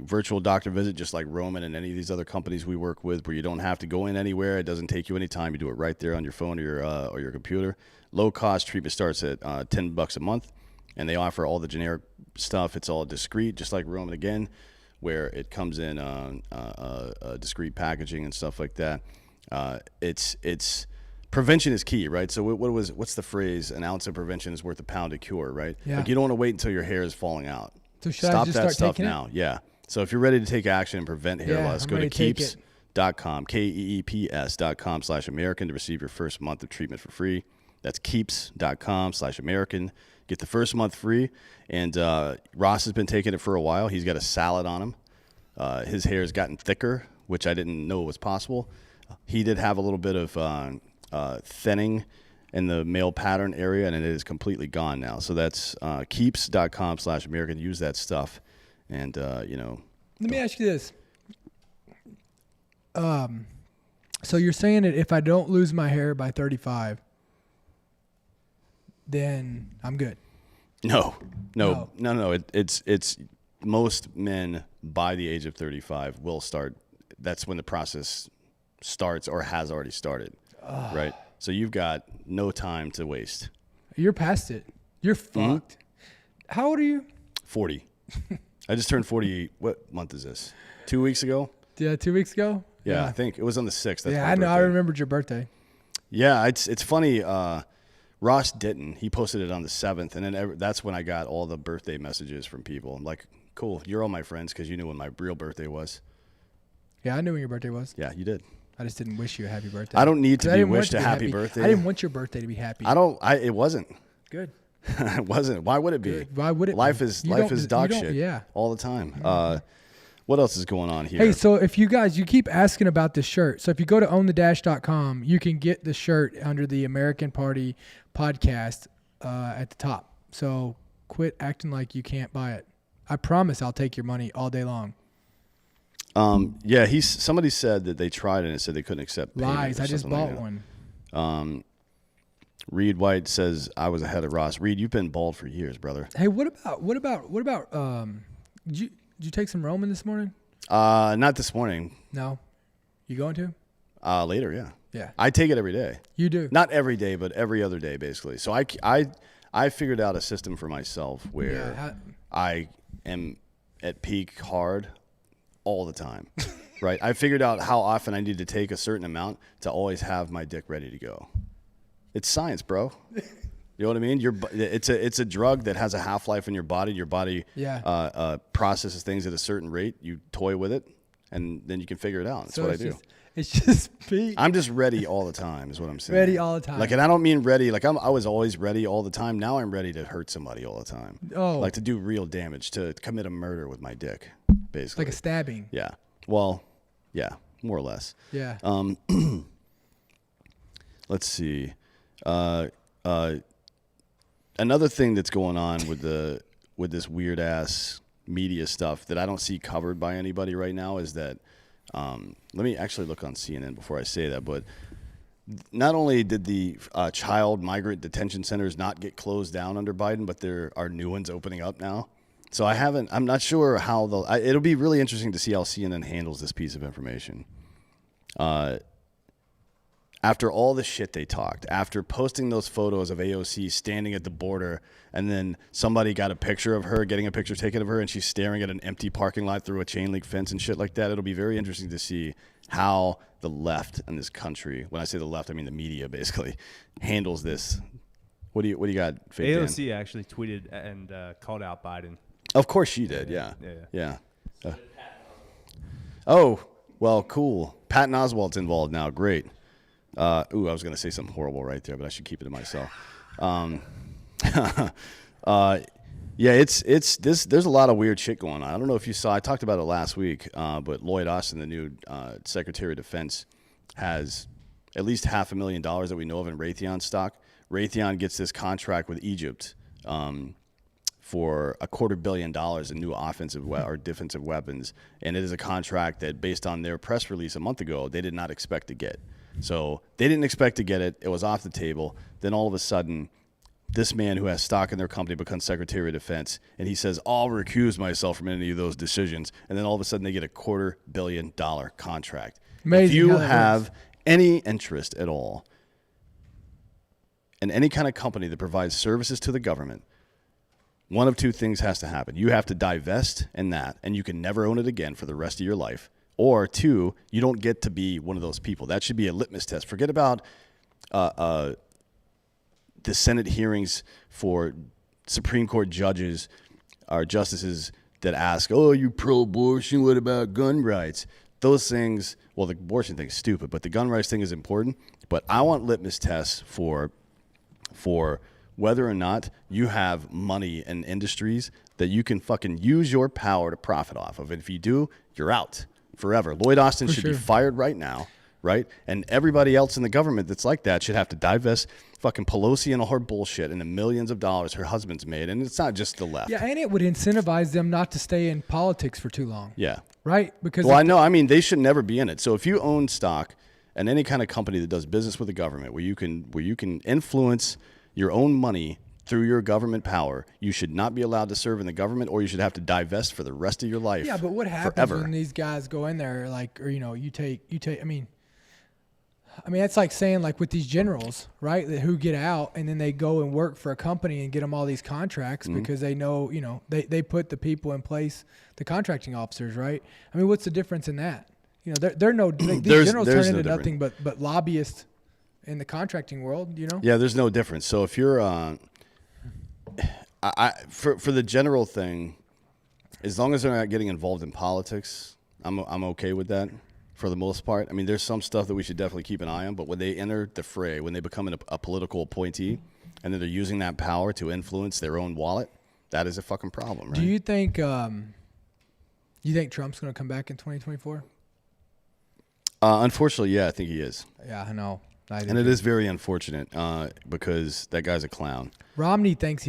Speaker 2: Virtual doctor visit, just like Roman and any of these other companies we work with, where you don't have to go in anywhere. It doesn't take you any time. You do it right there on your phone or your computer. Low-cost treatment starts at $10 a month. And they offer all the generic stuff. It's all discreet, just like Roman again, where it comes in discreet packaging and stuff like that. It's prevention is key, right? So what's the phrase? An ounce of prevention is worth a pound of cure, right?
Speaker 1: Yeah.
Speaker 2: Like you don't want to wait until your hair is falling out.
Speaker 1: So should I
Speaker 2: Stop
Speaker 1: just
Speaker 2: that
Speaker 1: start
Speaker 2: stuff
Speaker 1: taking
Speaker 2: now. Yeah. So if you're ready to take action and prevent hair loss,
Speaker 1: I'm
Speaker 2: go to
Speaker 1: ready to take it.
Speaker 2: Keeps.com, KEEPS.com/American to receive your first month of treatment for free. That's Keeps.com/American. Get the first month free. And Ross has been taking it for a while. He's got a salad on him. His hair has gotten thicker, which I didn't know was possible. He did have a little bit of thinning in the male pattern area, and it is completely gone now. So that's Keeps.com/American. Use that stuff. And,
Speaker 1: Let me ask you this. So you're saying that if I don't lose my hair by 35, then I'm good.
Speaker 2: No. It's most men by the age of 35 will start that's when the process starts or has already started, right? So you've got no time to waste.
Speaker 1: You're past it. You're fucked. How old are you?
Speaker 2: 40. I just turned 40. What month is this? 2 weeks ago?
Speaker 1: Yeah, 2 weeks ago.
Speaker 2: Yeah, I think it was on the 6th. That's
Speaker 1: yeah,
Speaker 2: my
Speaker 1: I know. I
Speaker 2: birthday.
Speaker 1: remembered your birthday.
Speaker 2: Yeah, it's funny. Ross didn't. He posted it on the 7th, and then that's when I got all the birthday messages from people. I'm like, cool, you're all my friends because you knew when my real birthday was.
Speaker 1: Yeah, I knew when your birthday was.
Speaker 2: Yeah, you did.
Speaker 1: I just didn't wish you a happy birthday.
Speaker 2: I don't need to be wished
Speaker 1: to
Speaker 2: a happy birthday.
Speaker 1: I didn't want your birthday to be happy.
Speaker 2: It wasn't.
Speaker 1: Good.
Speaker 2: It wasn't. Why would it be?
Speaker 1: Good. Why would it?
Speaker 2: Life
Speaker 1: be?
Speaker 2: is
Speaker 1: You
Speaker 2: life
Speaker 1: don't-
Speaker 2: is
Speaker 1: you
Speaker 2: dog
Speaker 1: don't-
Speaker 2: shit.
Speaker 1: Yeah.
Speaker 2: All the time. What else is going on here?
Speaker 1: Hey, so if you guys, you keep asking about this shirt. So if you go to ownthedash.com, you can get the shirt under the American Party podcast at the top. So quit acting like you can't buy it. I promise I'll take your money all day long.
Speaker 2: Yeah, somebody said that they tried it and said they couldn't accept payment
Speaker 1: Lies.
Speaker 2: or
Speaker 1: I just
Speaker 2: something like
Speaker 1: bought
Speaker 2: that.
Speaker 1: one.
Speaker 2: Reed White says I was ahead of Ross. Reed, you've been bald for years, brother.
Speaker 1: Hey, what about did you take some Roman this morning?
Speaker 2: Not this morning.
Speaker 1: No. You going to?
Speaker 2: Later, yeah.
Speaker 1: Yeah.
Speaker 2: I take it every day.
Speaker 1: You do.
Speaker 2: Not every day, but every other day, basically. So I figured out a system for myself where
Speaker 1: Yeah,
Speaker 2: I am at peak hard all the time, right? I figured out how often I need to take a certain amount to always have my dick ready to go. It's science, bro. You know what I mean? It's a drug that has a half-life in your body. Your body processes things at a certain rate. You toy with it, and then you can figure it out. That's what I do.
Speaker 1: It's just peak.
Speaker 2: I'm just ready all the time is what I'm saying.
Speaker 1: Ready all the time.
Speaker 2: Like, and I don't mean ready. Like I was always ready all the time. Now I'm ready to hurt somebody all the time.
Speaker 1: Oh.
Speaker 2: Like to do real damage, to commit a murder with my dick, basically.
Speaker 1: Like a stabbing.
Speaker 2: Yeah. Well, yeah, more or less.
Speaker 1: Yeah.
Speaker 2: Let's see. Another thing that's going on with this weird ass media stuff that I don't see covered by anybody right now is that let me actually look on CNN before I say that, but not only did the child migrant detention centers not get closed down under Biden, but there are new ones opening up now. So I'm not sure how it'll be really interesting to see how CNN handles this piece of information. After all the shit they talked, after posting those photos of AOC standing at the border, and then somebody got a picture of her, getting a picture taken of her, and she's staring at an empty parking lot through a chain link fence and shit like that, it'll be very interesting to see how the left in this country, when I say the left, I mean the media basically, handles this. What do you got, Fake Dan?
Speaker 4: AOC actually tweeted and called out Biden.
Speaker 2: Of course she did, yeah. Oh, well, cool. Patton Oswalt's involved now. Great. I was going to say something horrible right there, but I should keep it to myself. Yeah, there's a lot of weird shit going on. I don't know if you saw, I talked about it last week, but Lloyd Austin, the new Secretary of Defense, has at least $500,000 that we know of in Raytheon stock. Raytheon gets this contract with Egypt for $250 million in new offensive or defensive weapons, and it is a contract that, based on their press release a month ago, they did not expect to get. So they didn't expect to get it. It was off the table. Then all of a sudden, this man who has stock in their company becomes Secretary of Defense, and he says, I'll recuse myself from any of those decisions. And then all of a sudden, they get a $250 million contract.
Speaker 1: Amazing
Speaker 2: if you
Speaker 1: how that
Speaker 2: have
Speaker 1: works.
Speaker 2: any interest at all in any kind of company that provides services to the government, one of two things has to happen. You have to divest in that, and you can never own it again for the rest of your life. Or two, you don't get to be one of those people. That should be a litmus test. Forget about the Senate hearings for Supreme Court judges or justices that ask, oh, you pro-abortion, what about gun rights? Those things, well, the abortion thing is stupid, but the gun rights thing is important. But I want litmus tests for whether or not you have money in industries that you can fucking use your power to profit off of. And if you do, you're out forever. Lloyd Austin should be fired right now, right? And everybody else in the government that's like that should have to divest. Fucking Pelosi and all her bullshit and the millions of dollars her husband's made. And it's not just the left.
Speaker 1: Yeah, and it would incentivize them not to stay in politics for too long.
Speaker 2: Yeah.
Speaker 1: Right? Because
Speaker 2: Well, I know. I mean, they should never be in it. So if you own stock in any kind of company that does business with the government, where you can influence your own money through your government power, you should not be allowed to serve in the government, or you should have to divest for the rest of your life.
Speaker 1: Yeah, but what happens
Speaker 2: forever.
Speaker 1: when these guys go in there, like, or you take. I mean, that's like saying, like, with these generals, right, that who get out and then they go and work for a company and get them all these contracts because they know, they put the people in place, the contracting officers, right? I mean, what's the difference in that? They're no these generals turn into nothing but lobbyists in the contracting world,
Speaker 2: Yeah, there's no difference. So if you're for the general thing, as long as they're not getting involved in politics, I'm okay with that for the most part. I mean, there's some stuff that we should definitely keep an eye on, but when they enter the fray, when they become a political appointee, and then they're using that power to influence their own wallet, that is a fucking problem, right?
Speaker 1: Do you think Trump's going to come back in 2024?
Speaker 2: Unfortunately, yeah, I think he is.
Speaker 1: Yeah, I know.
Speaker 2: And it is very unfortunate because that guy's a clown.
Speaker 1: Romney thinks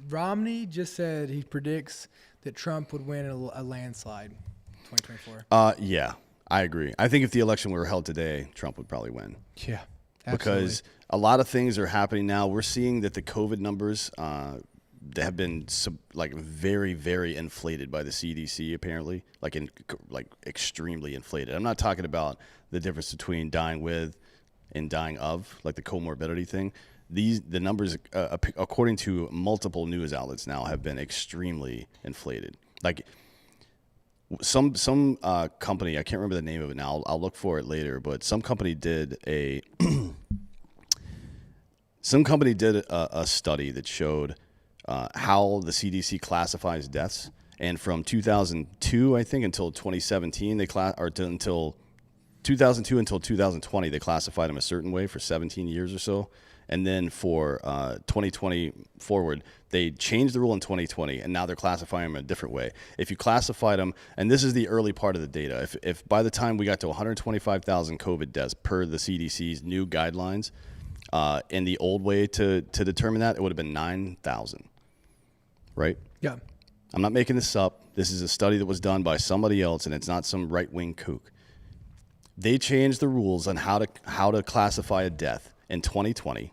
Speaker 1: Romney just said he predicts that Trump would win a landslide 2024.
Speaker 2: Yeah, I agree. I think if the election were held today, Trump would probably win.
Speaker 1: Yeah, absolutely.
Speaker 2: Because a lot of things are happening now. We're seeing that the COVID numbers they have been very, very inflated by the CDC, apparently, like extremely inflated. I'm not talking about the difference between dying with and dying of, like the comorbidity thing. The numbers, according to multiple news outlets now, have been extremely inflated. Like some company, I can't remember the name of it now. I'll look for it later. But some company did a study that showed how the CDC classifies deaths, and from 2002, I think, until 2017, until 2002 until 2020, they classified them a certain way for 17 years or so. And then for 2020 forward, they changed the rule in 2020, and now they're classifying them a different way. If you classified them, and this is the early part of the data, if by the time we got to 125,000 COVID deaths per the CDC's new guidelines, in the old way to determine that, it would have been 9,000, right?
Speaker 1: Yeah.
Speaker 2: I'm not making this up. This is a study that was done by somebody else, and it's not some right-wing kook. They changed the rules on how to classify a death in 2020,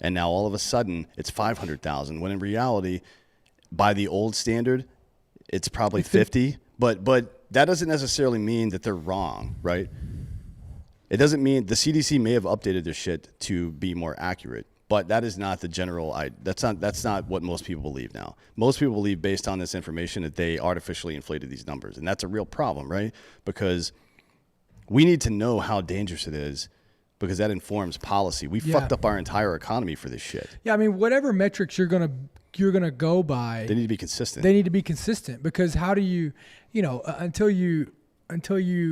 Speaker 2: and now all of a sudden it's 500,000. When in reality, by the old standard, it's probably 50. But that doesn't necessarily mean that they're wrong, right? It doesn't mean the CDC may have updated their shit to be more accurate, but that is not the general. That's not what most people believe now. Most people believe, based on this information, that they artificially inflated these numbers, and that's a real problem, right? Because we need to know how dangerous it is, because that informs policy. We fucked up our entire economy for this shit.
Speaker 1: Yeah, I mean, whatever metrics you're gonna go by,
Speaker 2: They need to be consistent.
Speaker 1: They need to be consistent, because how do you, until you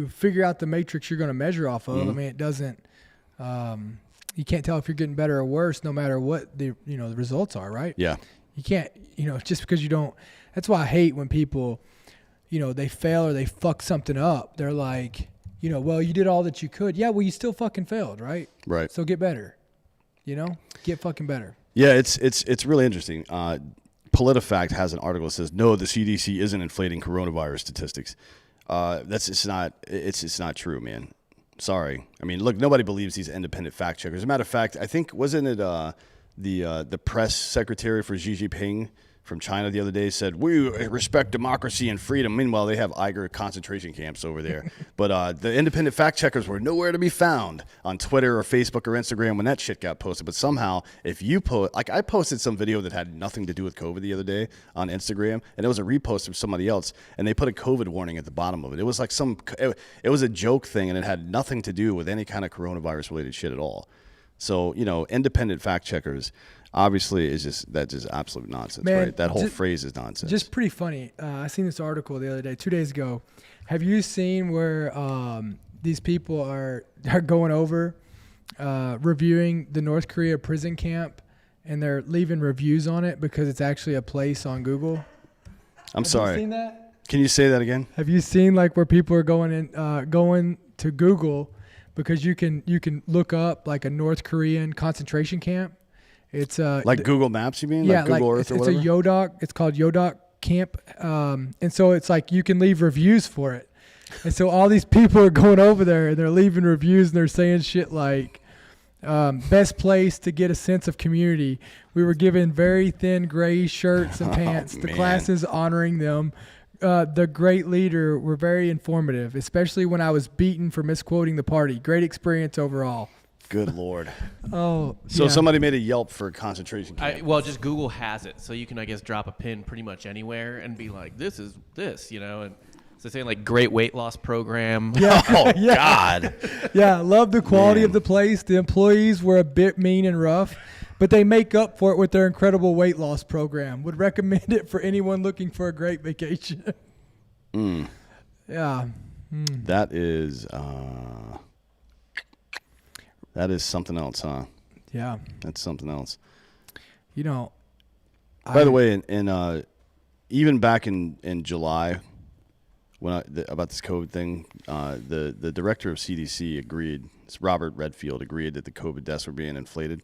Speaker 1: figure out the matrix you're gonna measure off of, I mean, it doesn't. You can't tell if you're getting better or worse, no matter what the results are, right?
Speaker 2: Yeah.
Speaker 1: You can't, just because you don't. That's why I hate when people, they fail or they fuck something up. They're like, well, you did all that you could. Yeah, well, you still fucking failed, right?
Speaker 2: Right.
Speaker 1: So get better. Get fucking better.
Speaker 2: Yeah, it's really interesting. PolitiFact has an article that says, no, the CDC isn't inflating coronavirus statistics. It's not true, man. Sorry. I mean, look, nobody believes these independent fact checkers. As a matter of fact, I think, wasn't it the press secretary for Xi Jinping from China the other day said, we respect democracy and freedom. Meanwhile, they have Uyghur concentration camps over there. But the independent fact checkers were nowhere to be found on Twitter or Facebook or Instagram when that shit got posted. But somehow, if you post, like I posted some video that had nothing to do with COVID the other day on Instagram, and it was a repost from somebody else, and they put a COVID warning at the bottom of it. It was like it was a joke thing, and it had nothing to do with any kind of coronavirus related shit at all. So, independent fact checkers, obviously, is just absolute nonsense,
Speaker 1: Man,
Speaker 2: right? That whole phrase is nonsense.
Speaker 1: Just pretty funny. I seen this article the other day, 2 days ago. Have you seen where these people are going over reviewing the North Korea prison camp, and they're leaving reviews on it because it's actually a place on Google?
Speaker 2: I'm sorry.
Speaker 1: Have you seen that?
Speaker 2: Can you say that again?
Speaker 1: Have you seen like where people are going to Google because you can look up like a North Korean concentration camp? It's
Speaker 2: like Google Maps, you mean?
Speaker 1: Yeah,
Speaker 2: like Google Earth or whatever?
Speaker 1: It's a Yodok. It's called Yodok Camp, and so it's like you can leave reviews for it. And so all these people are going over there and they're leaving reviews and they're saying shit like, Best place to get a sense of community. We were given very thin gray shirts and pants. The
Speaker 2: man.
Speaker 1: classes honoring them. The great leader were very informative, especially when I was beaten for misquoting the party. Great experience overall.
Speaker 2: Good Lord.
Speaker 1: Oh,
Speaker 2: So
Speaker 1: yeah.
Speaker 2: somebody made a Yelp for a concentration camp.
Speaker 3: Well, just Google has it, so you can, I guess, drop a pin pretty much anywhere and be like, "This is this," and so saying like great weight loss program.
Speaker 1: Yeah.
Speaker 2: Oh,
Speaker 1: Yeah.
Speaker 2: God.
Speaker 1: Yeah, love the quality of
Speaker 2: Man.
Speaker 1: the place. The employees were a bit mean and rough, but they make up for it with their incredible weight loss program. Would recommend it for anyone looking for a great vacation. Yeah.
Speaker 2: That is something else, huh?
Speaker 1: Yeah.
Speaker 2: That's something else.
Speaker 1: By
Speaker 2: the way, even back in July, when about this COVID thing, the director of CDC agreed. It's Robert Redfield agreed that the COVID deaths were being inflated.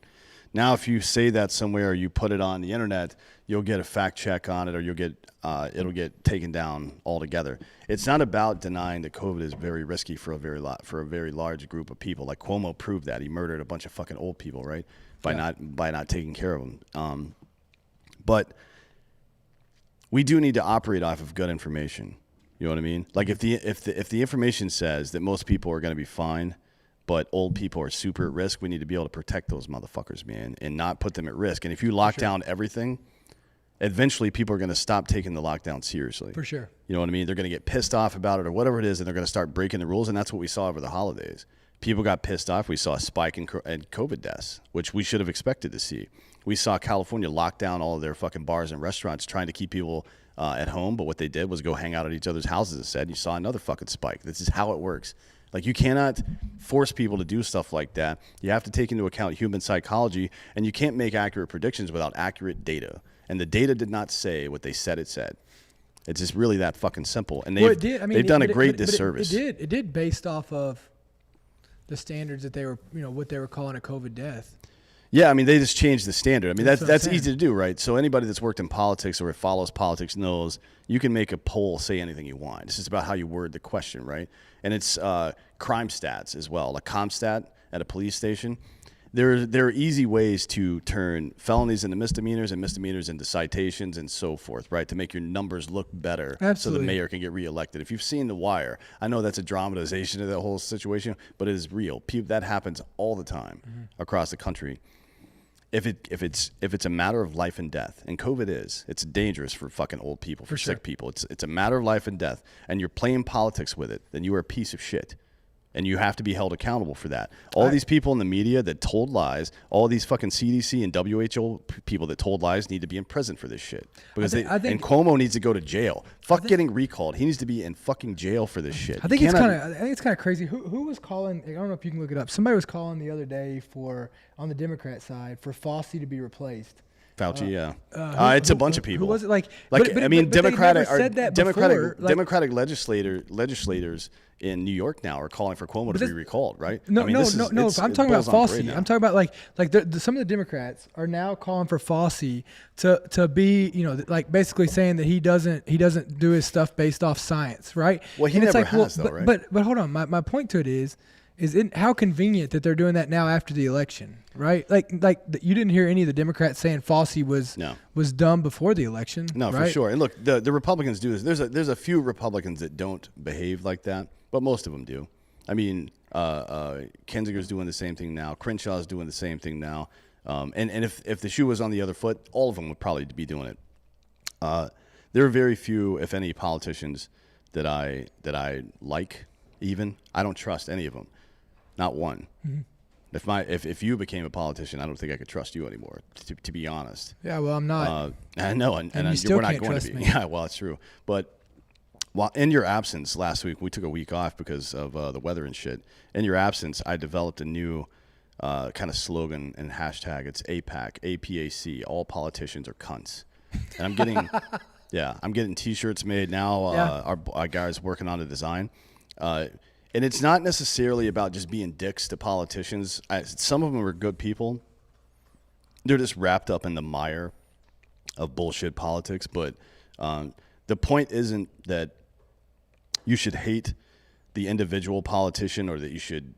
Speaker 2: Now, if you say that somewhere or you put it on the internet, you'll get a fact check on it, or it'll get taken down altogether. It's not about denying that COVID is very risky for a very large group of people. Like Cuomo proved that he murdered a bunch of fucking old people, right? By not taking care of them. But we do need to operate off of good information. You know what I mean? Like if the information says that most people are going to be fine, but old people are super at risk, we need to be able to protect those motherfuckers, man, and not put them at risk. And if you lock down everything, eventually people are going to stop taking the lockdown seriously.
Speaker 1: For sure.
Speaker 2: You know what I mean? They're going to get pissed off about it or whatever it is, and they're going to start breaking the rules. And that's what we saw over the holidays. People got pissed off. We saw a spike in COVID deaths, which we should have expected to see. We saw California lock down all of their fucking bars and restaurants trying to keep people at home. But what they did was go hang out at each other's houses instead. And you saw another fucking spike. This is how it works. Like, you cannot force people to do stuff like that. You have to take into account human psychology, and you can't make accurate predictions without accurate data. And the data did not say what they said it said. It's just really that fucking simple. And they've done a great disservice.
Speaker 1: It did based off of the standards that they were, what they were calling a COVID death.
Speaker 2: Yeah, I mean, they just changed the standard. I mean, that's
Speaker 1: saying.
Speaker 2: easy to do, right? So anybody that's worked in politics or follows politics knows you can make a poll say anything you want. It's just about how you word the question, right? And it's crime stats as well, like ComStat at a police station. There are easy ways to turn felonies into misdemeanors and misdemeanors into citations and so forth, right, to make your numbers look better.
Speaker 1: Absolutely.
Speaker 2: So the mayor can get reelected. If you've seen The Wire, I know that's a dramatization of that whole situation, but it is real. That happens all the time across the country. If it's a matter of life and death, and COVID it's dangerous for fucking old people, for sick people. It's a matter of life and death, and you're playing politics with it, then you are a piece of shit. And you have to be held accountable for that. All these people in the media that told lies, all these fucking CDC and WHO people that told lies need to be in prison for this shit. Because and Cuomo needs to go to jail. Getting recalled. He needs to be in fucking jail for this shit.
Speaker 1: I think it's kind of crazy. Who was calling? I don't know if you can look it up. Somebody was calling the other day on the Democrat side for Fauci to be replaced.
Speaker 2: Fauci, it's a bunch of people.
Speaker 1: Who was it?
Speaker 2: Democratic legislators in New York now are calling for Cuomo to be recalled, right?
Speaker 1: No. I'm talking about Fauci. I'm talking about some of the Democrats are now calling for Fauci to be, basically saying that he doesn't do his stuff based off science, right?
Speaker 2: Well, he never has, though, right?
Speaker 1: But hold on, my point to it is how convenient that they're doing that now after the election, right? Like you didn't hear any of the Democrats saying Fauci was dumb before the election.
Speaker 2: No,
Speaker 1: right?
Speaker 2: for sure. And look, the Republicans do this. There's a few Republicans that don't behave like that, but most of them do. I mean, Kinzinger's doing the same thing now. Crenshaw's doing the same thing now. And if the shoe was on the other foot, all of them would probably be doing it. There are very few, if any, politicians that I like. Even I don't trust any of them. Not one. Mm-hmm. If you became a politician, I don't think I could trust you anymore. To be honest.
Speaker 1: Yeah, well, I'm not.
Speaker 2: I know, and
Speaker 1: we're
Speaker 2: not going to be.
Speaker 1: Me.
Speaker 2: Yeah, well, it's true. But while in your absence last week, we took a week off because of the weather and shit. In your absence, I developed a new kind of slogan and hashtag. It's APAC, APAC. All politicians are cunts. And I'm getting, I'm getting T-shirts made now. Our guys working on the design. And it's not necessarily about just being dicks to politicians. Some of them are good people. They're just wrapped up in the mire of bullshit politics. But the point isn't that you should hate the individual politician or that you should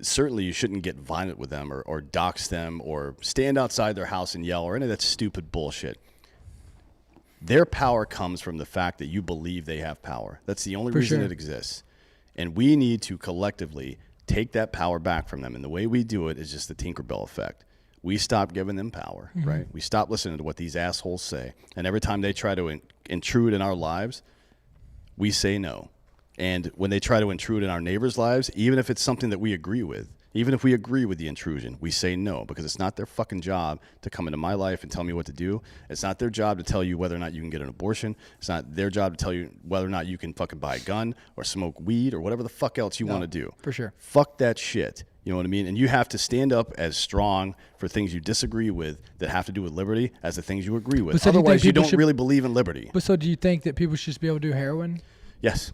Speaker 2: certainly you shouldn't get violent with them or dox them or stand outside their house and yell or any of that stupid bullshit. Their power comes from the fact that you believe they have power. That's the only reason it exists. And we need to collectively take that power back from them. And the way we do it is just the Tinkerbell effect. We stop giving them power, right? We stop listening to what these assholes say. And every time they try to intrude in our lives, we say no. And when they try to intrude in our neighbors' lives, even if it's something that we agree with, even if we agree with the intrusion, we say no, because it's not their fucking job to come into my life and tell me what to do. It's not their job to tell you whether or not you can get an abortion. It's not their job to tell you whether or not you can fucking buy a gun or smoke weed or whatever the fuck else you want to do.
Speaker 1: For sure.
Speaker 2: Fuck that shit. You know what I mean? And you have to stand up as strong for things you disagree with that have to do with liberty as the things you agree with.
Speaker 1: So
Speaker 2: otherwise, you don't really believe in liberty.
Speaker 1: But so do you think that people should just be able to do heroin?
Speaker 2: Yes.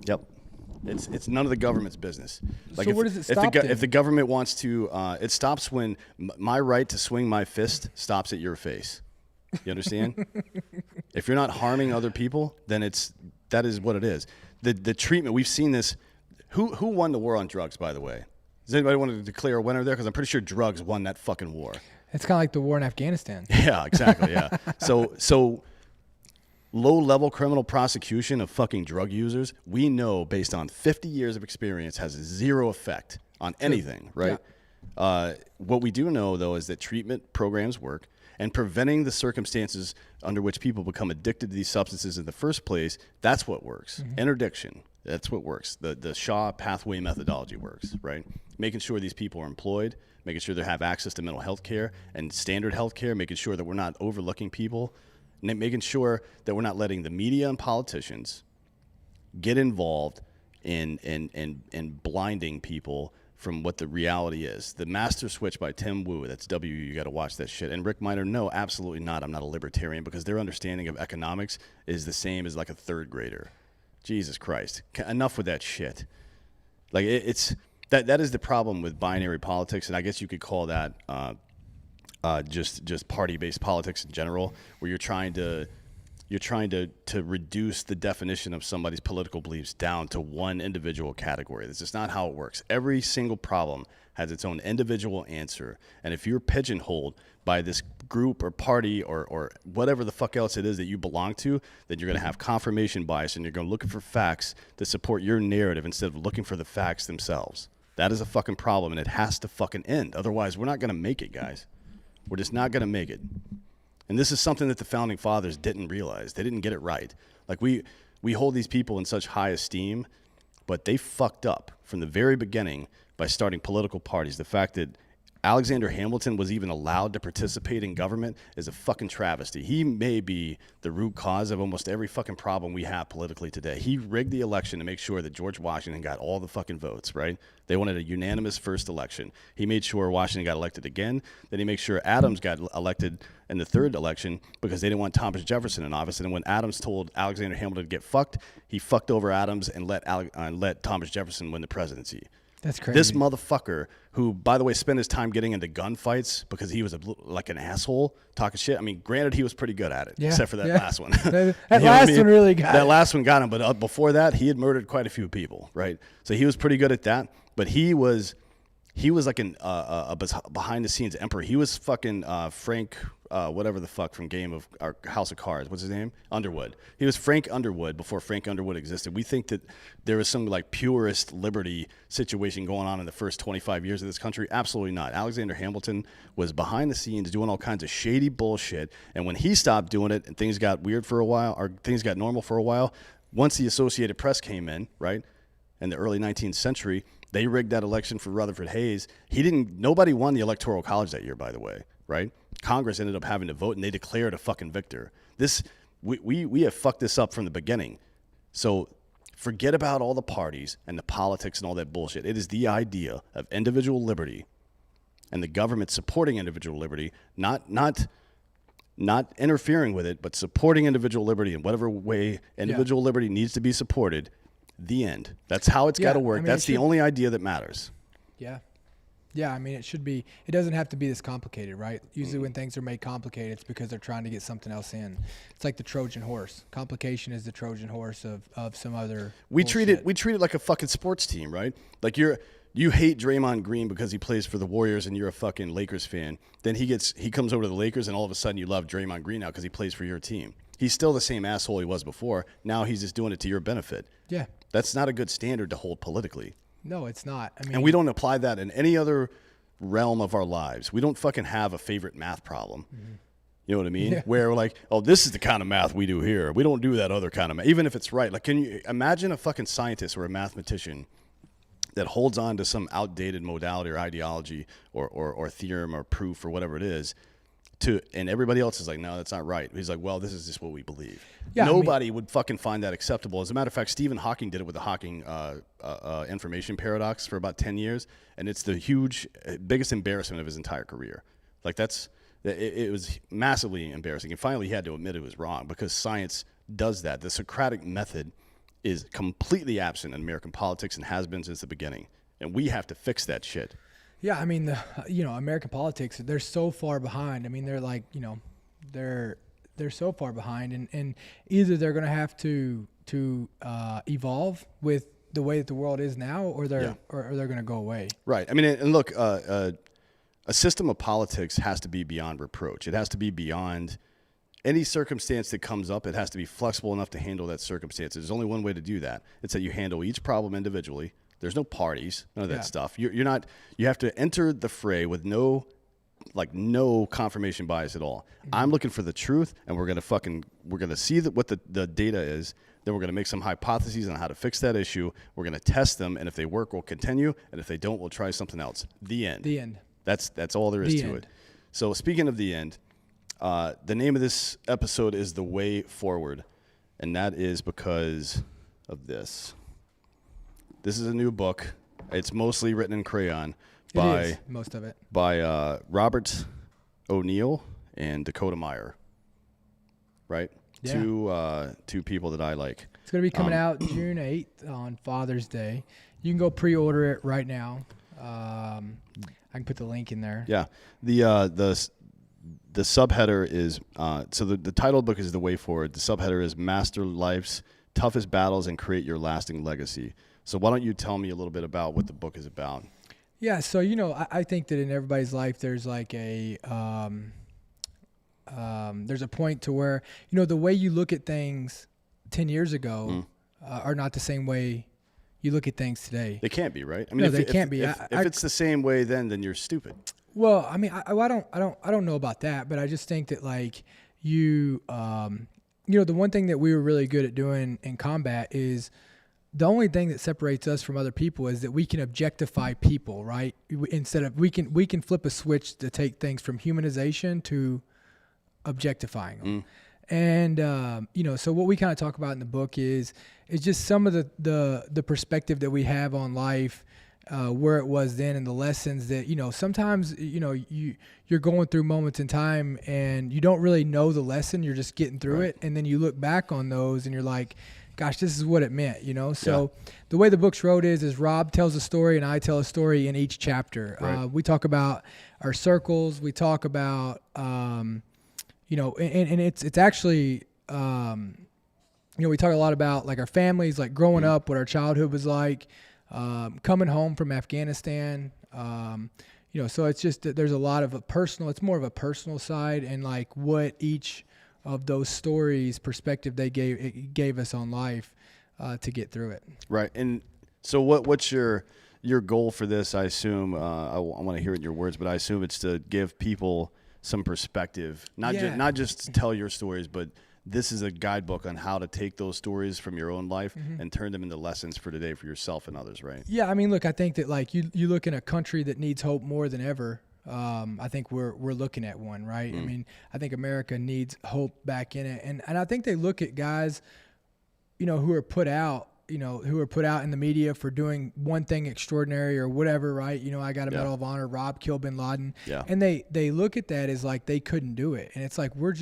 Speaker 2: Yep. It's none of the government's business.
Speaker 1: Like so where does it stop then?
Speaker 2: If the government wants to, it stops when my right to swing my fist stops at your face. You understand? If you're not harming other people, then that is what it is. The treatment, we've seen this. Who won the war on drugs, by the way? Does anybody want to declare a winner there? Because I'm pretty sure drugs won that fucking war.
Speaker 1: It's kind of like the war in Afghanistan.
Speaker 2: Yeah, exactly, yeah. So low-level criminal prosecution of fucking drug users, we know based on 50 years of experience has zero effect on anything, right? Yeah. What we do know, though, is that treatment programs work, and preventing the circumstances under which people become addicted to these substances in the first place, that's what works. Interdiction, that's what works. The Shaw pathway methodology works, right? Making sure these people are employed, making sure they have access to mental health care and standard health care, making sure that we're not overlooking people, making sure that we're not letting the media and politicians get involved in blinding people from what the reality is. The Master Switch by Tim Wu, that's W, you got to watch that shit. And Rick Miner, no, absolutely not. I'm not a libertarian, because their understanding of economics is the same as like a third grader. Jesus Christ. Enough with that shit. Like it's that is the problem with binary politics, and I guess you could call that just party-based politics in general, where you're trying to reduce the definition of somebody's political beliefs down to one individual category. This is not how it works. Every single problem has its own individual answer, and if you're pigeonholed by this group or party or whatever the fuck else it is that you belong to, then you're going to have confirmation bias, and you're going to look for facts to support your narrative instead of looking for the facts themselves. That is a fucking problem, and it has to fucking end. Otherwise, we're not going to make it, guys. We're just not going to make it. And this is something that the Founding Fathers didn't realize. They didn't get it right. Like, we hold these people in such high esteem, but they fucked up from the very beginning by starting political parties. The fact that Alexander Hamilton was even allowed to participate in government is a fucking travesty. He may be the root cause of almost every fucking problem we have politically today. He rigged the election to make sure that George Washington got all the fucking votes, right? They wanted a unanimous first election. He made sure Washington got elected again. Then he made sure Adams got elected in the third election because they didn't want Thomas Jefferson in office. And when Adams told Alexander Hamilton to get fucked, he fucked over Adams and let Thomas Jefferson win the presidency.
Speaker 1: That's crazy.
Speaker 2: This motherfucker, who, by the way, spent his time getting into gunfights because he was like an asshole talking shit. I mean, granted, he was pretty good at it, except for that last one.
Speaker 1: That last one really got
Speaker 2: That last one got him, but before that, he had murdered quite a few people, right? So he was pretty good at that. But he was like a behind the scenes emperor. He was fucking Frank, whatever the fuck from House of Cards. What's his name? Underwood. He was Frank Underwood before Frank Underwood existed. We think that there was some like purist liberty situation going on in the first 25 years of this country. Absolutely not. Alexander Hamilton was behind the scenes doing all kinds of shady bullshit. And when he stopped doing it and things got weird for a while, or things got normal for a while, once the Associated Press came in, right, in the early 19th century, they rigged that election for Rutherford Hayes. Nobody won the Electoral College that year, by the way, right? Congress ended up having to vote, and they declared a fucking victor. We have fucked this up from the beginning. So forget about all the parties and the politics and all that bullshit. It is the idea of individual liberty and the government supporting individual liberty, not interfering with it, but supporting individual liberty in whatever way individual liberty needs to be supported. The end. That's how it's got to work. I mean, that's the only idea that matters.
Speaker 1: Yeah. Yeah, I mean, it doesn't have to be this complicated, right? Usually when things are made complicated, it's because they're trying to get something else in. It's like the Trojan horse. Complication is the Trojan horse of some other
Speaker 2: We treat it like a fucking sports team, right? Like you hate Draymond Green because he plays for the Warriors and you're a fucking Lakers fan. Then he comes over to the Lakers and all of a sudden you love Draymond Green now because he plays for your team. He's still the same asshole he was before. Now he's just doing it to your benefit.
Speaker 1: Yeah.
Speaker 2: That's not a good standard to hold politically.
Speaker 1: No, it's not. I mean,
Speaker 2: and we don't apply that in any other realm of our lives. We don't fucking have a favorite math problem. Mm-hmm. You know what I mean? Yeah. Where we're like, oh, this is the kind of math we do here. We don't do that other kind of math, even if it's right. Like, can you imagine a fucking scientist or a mathematician that holds on to some outdated modality or ideology or theorem or proof or whatever it is, and everybody else is like, no, that's not right. He's like, well, this is just what we believe. Yeah, Nobody would fucking find that acceptable. As a matter of fact, Stephen Hawking did it with the Hawking information paradox for about 10 years, and it's the biggest embarrassment of his entire career. Like, it was massively embarrassing. And finally, he had to admit it was wrong because science does that. The Socratic method is completely absent in American politics and has been since the beginning. And we have to fix that shit.
Speaker 1: Yeah, I mean, American politics, they're so far behind. I mean, they're like, they're so far behind, and either they're going to have to evolve with the way that the world is now, or they're going to go away.
Speaker 2: Right. I mean, and look, a system of politics has to be beyond reproach. It has to be beyond any circumstance that comes up. It has to be flexible enough to handle that circumstance. There's only one way to do that. It's that you handle each problem individually. There's no parties, none of that stuff. You're not. You have to enter the fray with no confirmation bias at all. Mm-hmm. I'm looking for the truth, and we're gonna see what the data is. Then we're gonna make some hypotheses on how to fix that issue. We're gonna test them, and if they work, we'll continue, and if they don't, we'll try something else. The end.
Speaker 1: The end.
Speaker 2: That's all there is to it. So speaking of the end, the name of this episode is The Way Forward, and that is because of this. This is a new book. It's mostly written in crayon by
Speaker 1: most of it
Speaker 2: by Robert O'Neill and Dakota Meyer. Right? Yeah. Two people that I like.
Speaker 1: It's going to be coming out June 8th on Father's Day. You can go pre-order it right now. I can put the link in there.
Speaker 2: Yeah. The subheader is so the title of the book is The Way Forward. The subheader is Master Life's Toughest Battles and Create Your Lasting Legacy. So why don't you tell me a little bit about what the book is about?
Speaker 1: Yeah, so I think that in everybody's life there's like a there's a point to where the way you look at things 10 years ago are not the same way you look at things today.
Speaker 2: They can't be, right? I mean,
Speaker 1: they can't be.
Speaker 2: If it's the same way, then you're stupid.
Speaker 1: Well, I mean, I don't know about that, but I just think that like the one thing that we were really good at doing in combat is the only thing that separates us from other people is that we can objectify people, right? Instead of we can flip a switch to take things from humanization to objectifying them. And so what we kind of talk about in the book is just some of the perspective that we have on life, where it was then, and the lessons that sometimes you're going through moments in time and you don't really know the lesson, you're just getting through it, and then you look back on those and you're like, gosh, this is what it meant, So the way the book's wrote is Rob tells a story and I tell a story in each chapter. Right. We talk about our circles. We talk about, and it's actually, we talk a lot about like our families, like growing up, what our childhood was like, coming home from Afghanistan. So it's just that there's a lot of it's more of a personal side, and like what each of those stories perspective they gave us on life to get through it. Right.
Speaker 2: And so what's your goal for this? I assume I want to hear it in your words, but I assume it's to give people some perspective, not just to tell your stories, but this is a guidebook on how to take those stories from your own life and turn them into lessons for today for yourself and others, right?
Speaker 1: Yeah, I mean, look, I think that like you look in a country that needs hope more than ever. I think we're looking at one, right? I mean, I think America needs hope back in it, and I think they look at guys, who are put out, who are put out in the media for doing one thing extraordinary or whatever, right? I got a Medal of Honor. Rob killed bin Laden, and they look at that as like they couldn't do it, and it's like we're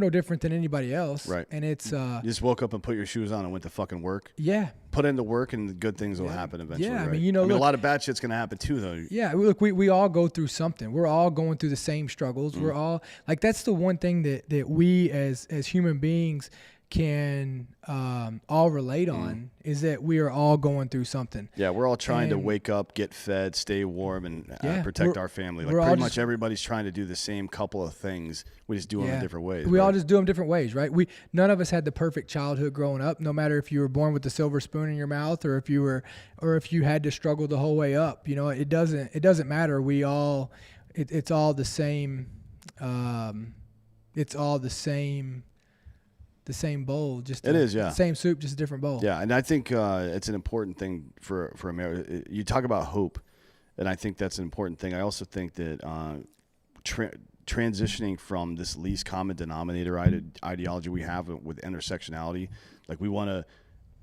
Speaker 1: no different than anybody else,
Speaker 2: right?
Speaker 1: And it's
Speaker 2: you just woke up and put your shoes on and went to fucking work.
Speaker 1: Yeah,
Speaker 2: put in the work and good things will happen eventually.
Speaker 1: Yeah,
Speaker 2: right?
Speaker 1: I mean,
Speaker 2: a lot of bad shit's gonna happen too, though.
Speaker 1: Yeah, look, we all go through something. We're all going through the same struggles. We're all like, that's the one thing that we as human beings can all relate on is that we are all going through something.
Speaker 2: Yeah, we're all trying to
Speaker 1: And-
Speaker 2: wake up, get fed, stay warm, and
Speaker 1: Yeah,
Speaker 2: protect
Speaker 1: we're-
Speaker 2: our family. Like
Speaker 1: we're all
Speaker 2: pretty
Speaker 1: just-
Speaker 2: much everybody's trying to do the same couple of things. We just do them in different ways.
Speaker 1: We all
Speaker 2: right?
Speaker 1: just do them different ways, right? None of us had the perfect childhood growing up. No matter if you were born with the silver spoon in your mouth or if you had to struggle the whole way up. You know, it doesn't matter. We all, it's all the same. It's all the same bowl. Just
Speaker 2: It is, yeah.
Speaker 1: Same soup, just a different bowl.
Speaker 2: Yeah, and I think it's an important thing for America. You talk about hope, and I think that's an important thing. I also think that transitioning from this least common denominator ideology we have with intersectionality, like we want to.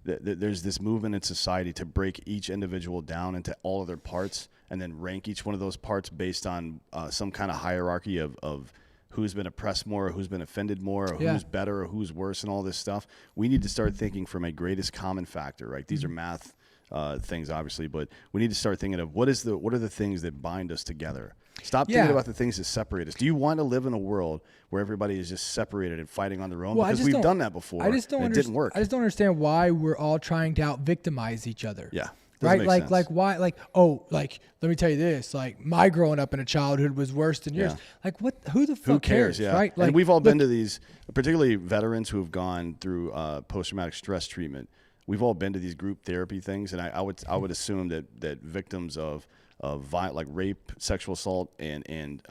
Speaker 2: There's this movement in society to break each individual down into all of their parts and then rank each one of those parts based on some kind of hierarchy of who's been oppressed more, or who's been offended more, or who's better, or who's worse, and all this stuff. We need to start thinking from a greatest common factor, right? These are math things, obviously, but we need to start thinking of what are the things that bind us together. Stop thinking about the things that separate us. Do you want to live in a world where everybody is just separated and fighting on their own? Because we've done that before.
Speaker 1: I just don't
Speaker 2: and it didn't work.
Speaker 1: I just don't understand why we're all trying to out-victimize each other.
Speaker 2: Yeah.
Speaker 1: Right?
Speaker 2: Make sense.
Speaker 1: Like why? Like, let me tell you this. Like, my growing up in a childhood was worse than yours.
Speaker 2: Yeah.
Speaker 1: Like, what? Who the fuck
Speaker 2: Who cares? Yeah.
Speaker 1: Right? Like,
Speaker 2: and we've all been to these, particularly veterans who have gone through post-traumatic stress treatment. We've all been to these group therapy things, and I would assume that victims of violent, like rape, sexual assault, and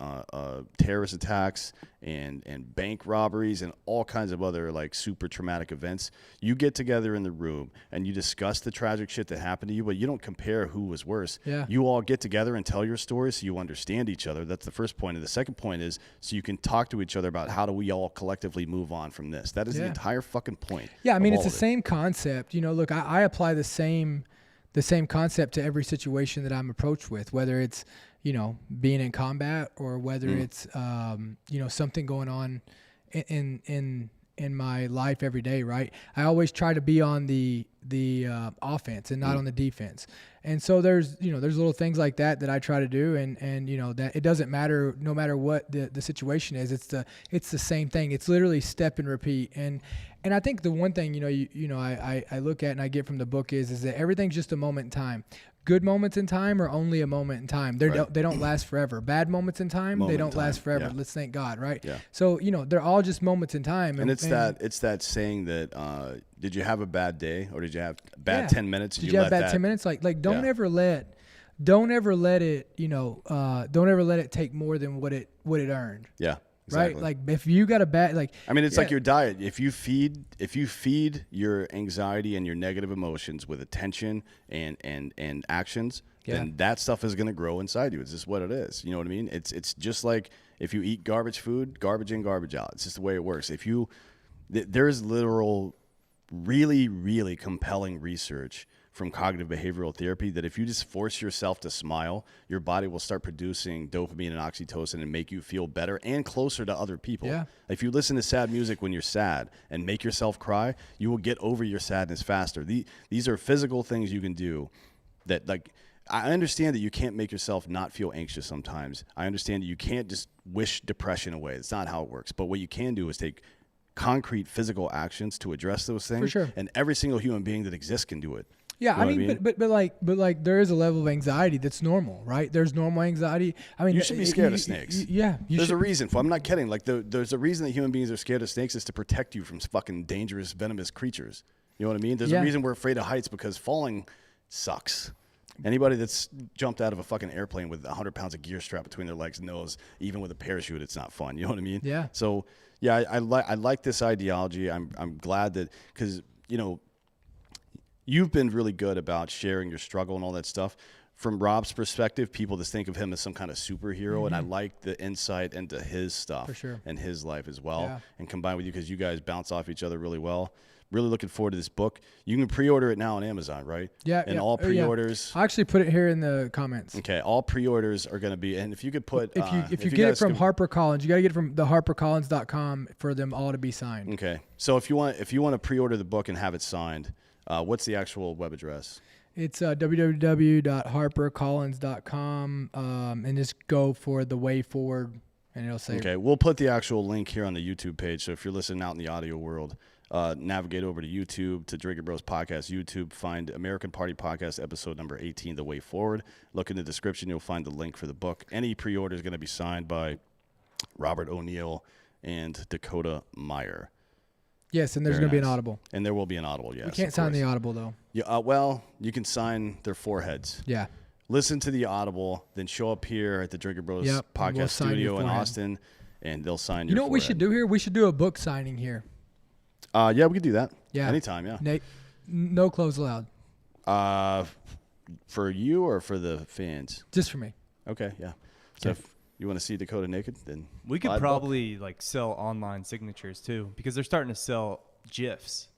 Speaker 2: terrorist attacks, and bank robberies, and all kinds of other like super traumatic events. You get together in the room and you discuss the tragic shit that happened to you, but you don't compare who was worse.
Speaker 1: Yeah.
Speaker 2: You all get together and tell your stories so you understand each other. That's the first point. And the second point is so you can talk to each other about how do we all collectively move on from this. That is the entire fucking point.
Speaker 1: Yeah, I mean,
Speaker 2: of
Speaker 1: it's
Speaker 2: all
Speaker 1: the
Speaker 2: of it.
Speaker 1: same concept. You know, look, I apply the same concept to every situation that I'm approached with, whether it's, you know, being in combat or whether it's, you know, something going on in my life every day, right? I always try to be on the offense and not on the defense. And so there's little things like that I try to do, and you know, that it doesn't matter, no matter what the situation is, it's the same thing. It's literally step and repeat. And I think the one thing, I look at and I get from the book is that everything's just a moment in time. Good moments in time are only a moment in time. They don't last forever. Bad moments in time, they don't last forever.
Speaker 2: Yeah.
Speaker 1: Let's thank God, right?
Speaker 2: Yeah.
Speaker 1: So, you know, they're all just moments in time.
Speaker 2: And it's that saying that did you have a bad day or did you have bad 10 minutes?
Speaker 1: Did you have bad 10 minutes? Like don't ever let it, don't ever let it take more than what it
Speaker 2: Yeah.
Speaker 1: earned.
Speaker 2: Exactly.
Speaker 1: Right? Like if you got a bad, like,
Speaker 2: I mean, it's like your diet. If you feed your anxiety and your negative emotions with attention and actions, then that stuff is going to grow inside you. It's just what it is. You know what I mean? It's just like if you eat garbage food, garbage in, garbage out. It's just the way it works. There's literal, really, really compelling research from cognitive behavioral therapy that if you just force yourself to smile, your body will start producing dopamine and oxytocin and make you feel better and closer to other people.
Speaker 1: Yeah.
Speaker 2: If you listen to sad music when you're sad and make yourself cry, you will get over your sadness faster. These are physical things you can do that, like, I understand that you can't make yourself not feel anxious sometimes. I understand that you can't just wish depression away. It's not how it works. But what you can do is take concrete physical actions to address those things.
Speaker 1: For sure.
Speaker 2: And every single human being that exists can do it.
Speaker 1: yeah,
Speaker 2: You know
Speaker 1: I mean,
Speaker 2: what
Speaker 1: but like there is a level of anxiety that's normal, right? There's normal anxiety. I mean,
Speaker 2: You should be scared of snakes.
Speaker 1: There's
Speaker 2: a reason for. I'm not kidding. Like there's a reason that human beings are scared of snakes is to protect you from fucking dangerous, venomous creatures. You know what I mean? There's a reason we're afraid of heights because falling sucks. Anybody that's jumped out of a fucking airplane with 100 pounds of gear strapped between their legs knows even with a parachute, it's not fun. You know what I mean?
Speaker 1: Yeah.
Speaker 2: So yeah, I like this ideology. I'm glad that because you've been really good about sharing your struggle and all that stuff. From Rob's perspective, people just think of him as some kind of superhero, and I like the insight into his stuff
Speaker 1: For sure.
Speaker 2: and his life as well.
Speaker 1: Yeah.
Speaker 2: And combined with you, because you guys bounce off each other really well. Really looking forward to this book. You can pre-order it now on Amazon, right?
Speaker 1: Yeah.
Speaker 2: And
Speaker 1: yeah.
Speaker 2: all
Speaker 1: Oh, yeah.
Speaker 2: pre-orders.
Speaker 1: I actually put it here in the comments.
Speaker 2: Okay, all pre-orders are going to be, and if you could put,
Speaker 1: If you get it from HarperCollins, you got to get it from the HarperCollins.com for them all to be signed.
Speaker 2: Okay, so if you want to pre-order the book and have it signed, what's the actual web address?
Speaker 1: It's www.harpercollins.com, and just go for the way forward, and it'll say.
Speaker 2: Okay, we'll put the actual link here on the YouTube page. So if you're listening out in the audio world, navigate over to YouTube, to Drinking Bros Podcast YouTube, find American Party Podcast episode number 18, The Way Forward. Look in the description. You'll find the link for the book. Any pre-order is going to be signed by Robert O'Neill and Dakota Meyer.
Speaker 1: Yes, and there's
Speaker 2: Very
Speaker 1: going to be an
Speaker 2: nice.
Speaker 1: Audible.
Speaker 2: And there will be an Audible, yes.
Speaker 1: We can't
Speaker 2: of
Speaker 1: sign
Speaker 2: course.
Speaker 1: the Audible, though.
Speaker 2: Yeah, well, you can sign their foreheads.
Speaker 1: Yeah.
Speaker 2: Listen to the Audible, then show up here at the Drinker Bros
Speaker 1: Yep, and
Speaker 2: Podcast
Speaker 1: we'll sign your
Speaker 2: studio in
Speaker 1: forehead.
Speaker 2: Austin, and they'll sign your
Speaker 1: You know what we
Speaker 2: forehead.
Speaker 1: should do here? We should do a book signing here.
Speaker 2: Yeah, we could do that.
Speaker 1: Yeah.
Speaker 2: Anytime, yeah.
Speaker 1: Nate, no clothes allowed.
Speaker 2: For you or for the fans?
Speaker 1: Just for me.
Speaker 2: Okay, yeah. So
Speaker 1: Okay.
Speaker 2: if you want to see Dakota naked, then
Speaker 4: We could
Speaker 2: buy the book.
Speaker 4: probably like sell online signatures too, because they're starting to sell GIFs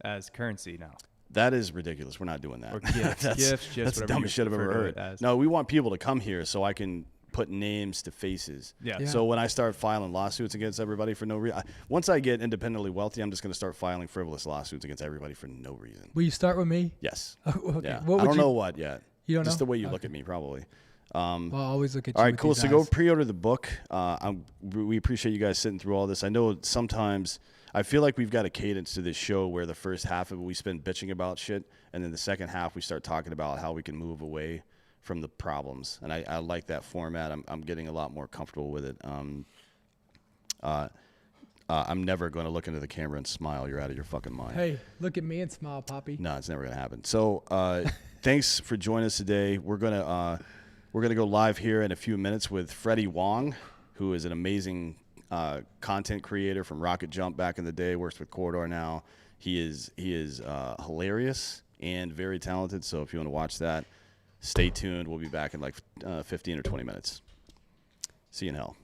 Speaker 4: as currency now.
Speaker 2: That is ridiculous. We're not doing that.
Speaker 4: Or GIFs,
Speaker 2: that's
Speaker 4: GIFs,
Speaker 2: that's the
Speaker 4: whatever
Speaker 2: dumbest
Speaker 4: you
Speaker 2: shit I've ever
Speaker 4: refer to
Speaker 2: heard.
Speaker 4: it as.
Speaker 2: No, we want people to come here so I can put names to faces.
Speaker 4: Yeah.
Speaker 1: Yeah.
Speaker 2: So when I start filing lawsuits against everybody for no reason, once I get independently wealthy, I'm just going to start filing frivolous lawsuits against everybody for no reason.
Speaker 1: Will you start with me?
Speaker 2: Yes.
Speaker 1: Okay.
Speaker 2: Yeah.
Speaker 1: What
Speaker 2: I
Speaker 1: would
Speaker 2: don't
Speaker 1: you,
Speaker 2: know what yet.
Speaker 1: You don't
Speaker 2: Just
Speaker 1: know?
Speaker 2: the way you look
Speaker 1: Okay.
Speaker 2: at me, probably.
Speaker 1: Well, I'll always look at you.
Speaker 2: All right,
Speaker 1: with
Speaker 2: cool.
Speaker 1: these
Speaker 2: So go
Speaker 1: eyes.
Speaker 2: pre-order the book. We appreciate you guys sitting through all this. I know sometimes I feel like we've got a cadence to this show where the first half of it we spend bitching about shit, and then the second half we start talking about how we can move away from the problems. And I like that format. I'm getting a lot more comfortable with it. I'm never going to look into the camera and smile. You're out of your fucking mind.
Speaker 1: Hey, look at me and smile, Poppy.
Speaker 2: No, it's never gonna happen. So, thanks for joining us today. We're gonna go live here in a few minutes with Freddie Wong, who is an amazing content creator from Rocket Jump back in the day. Works with Corridor now. He is hilarious and very talented. So if you want to watch that, stay tuned. We'll be back in like 15 or 20 minutes. See you in hell.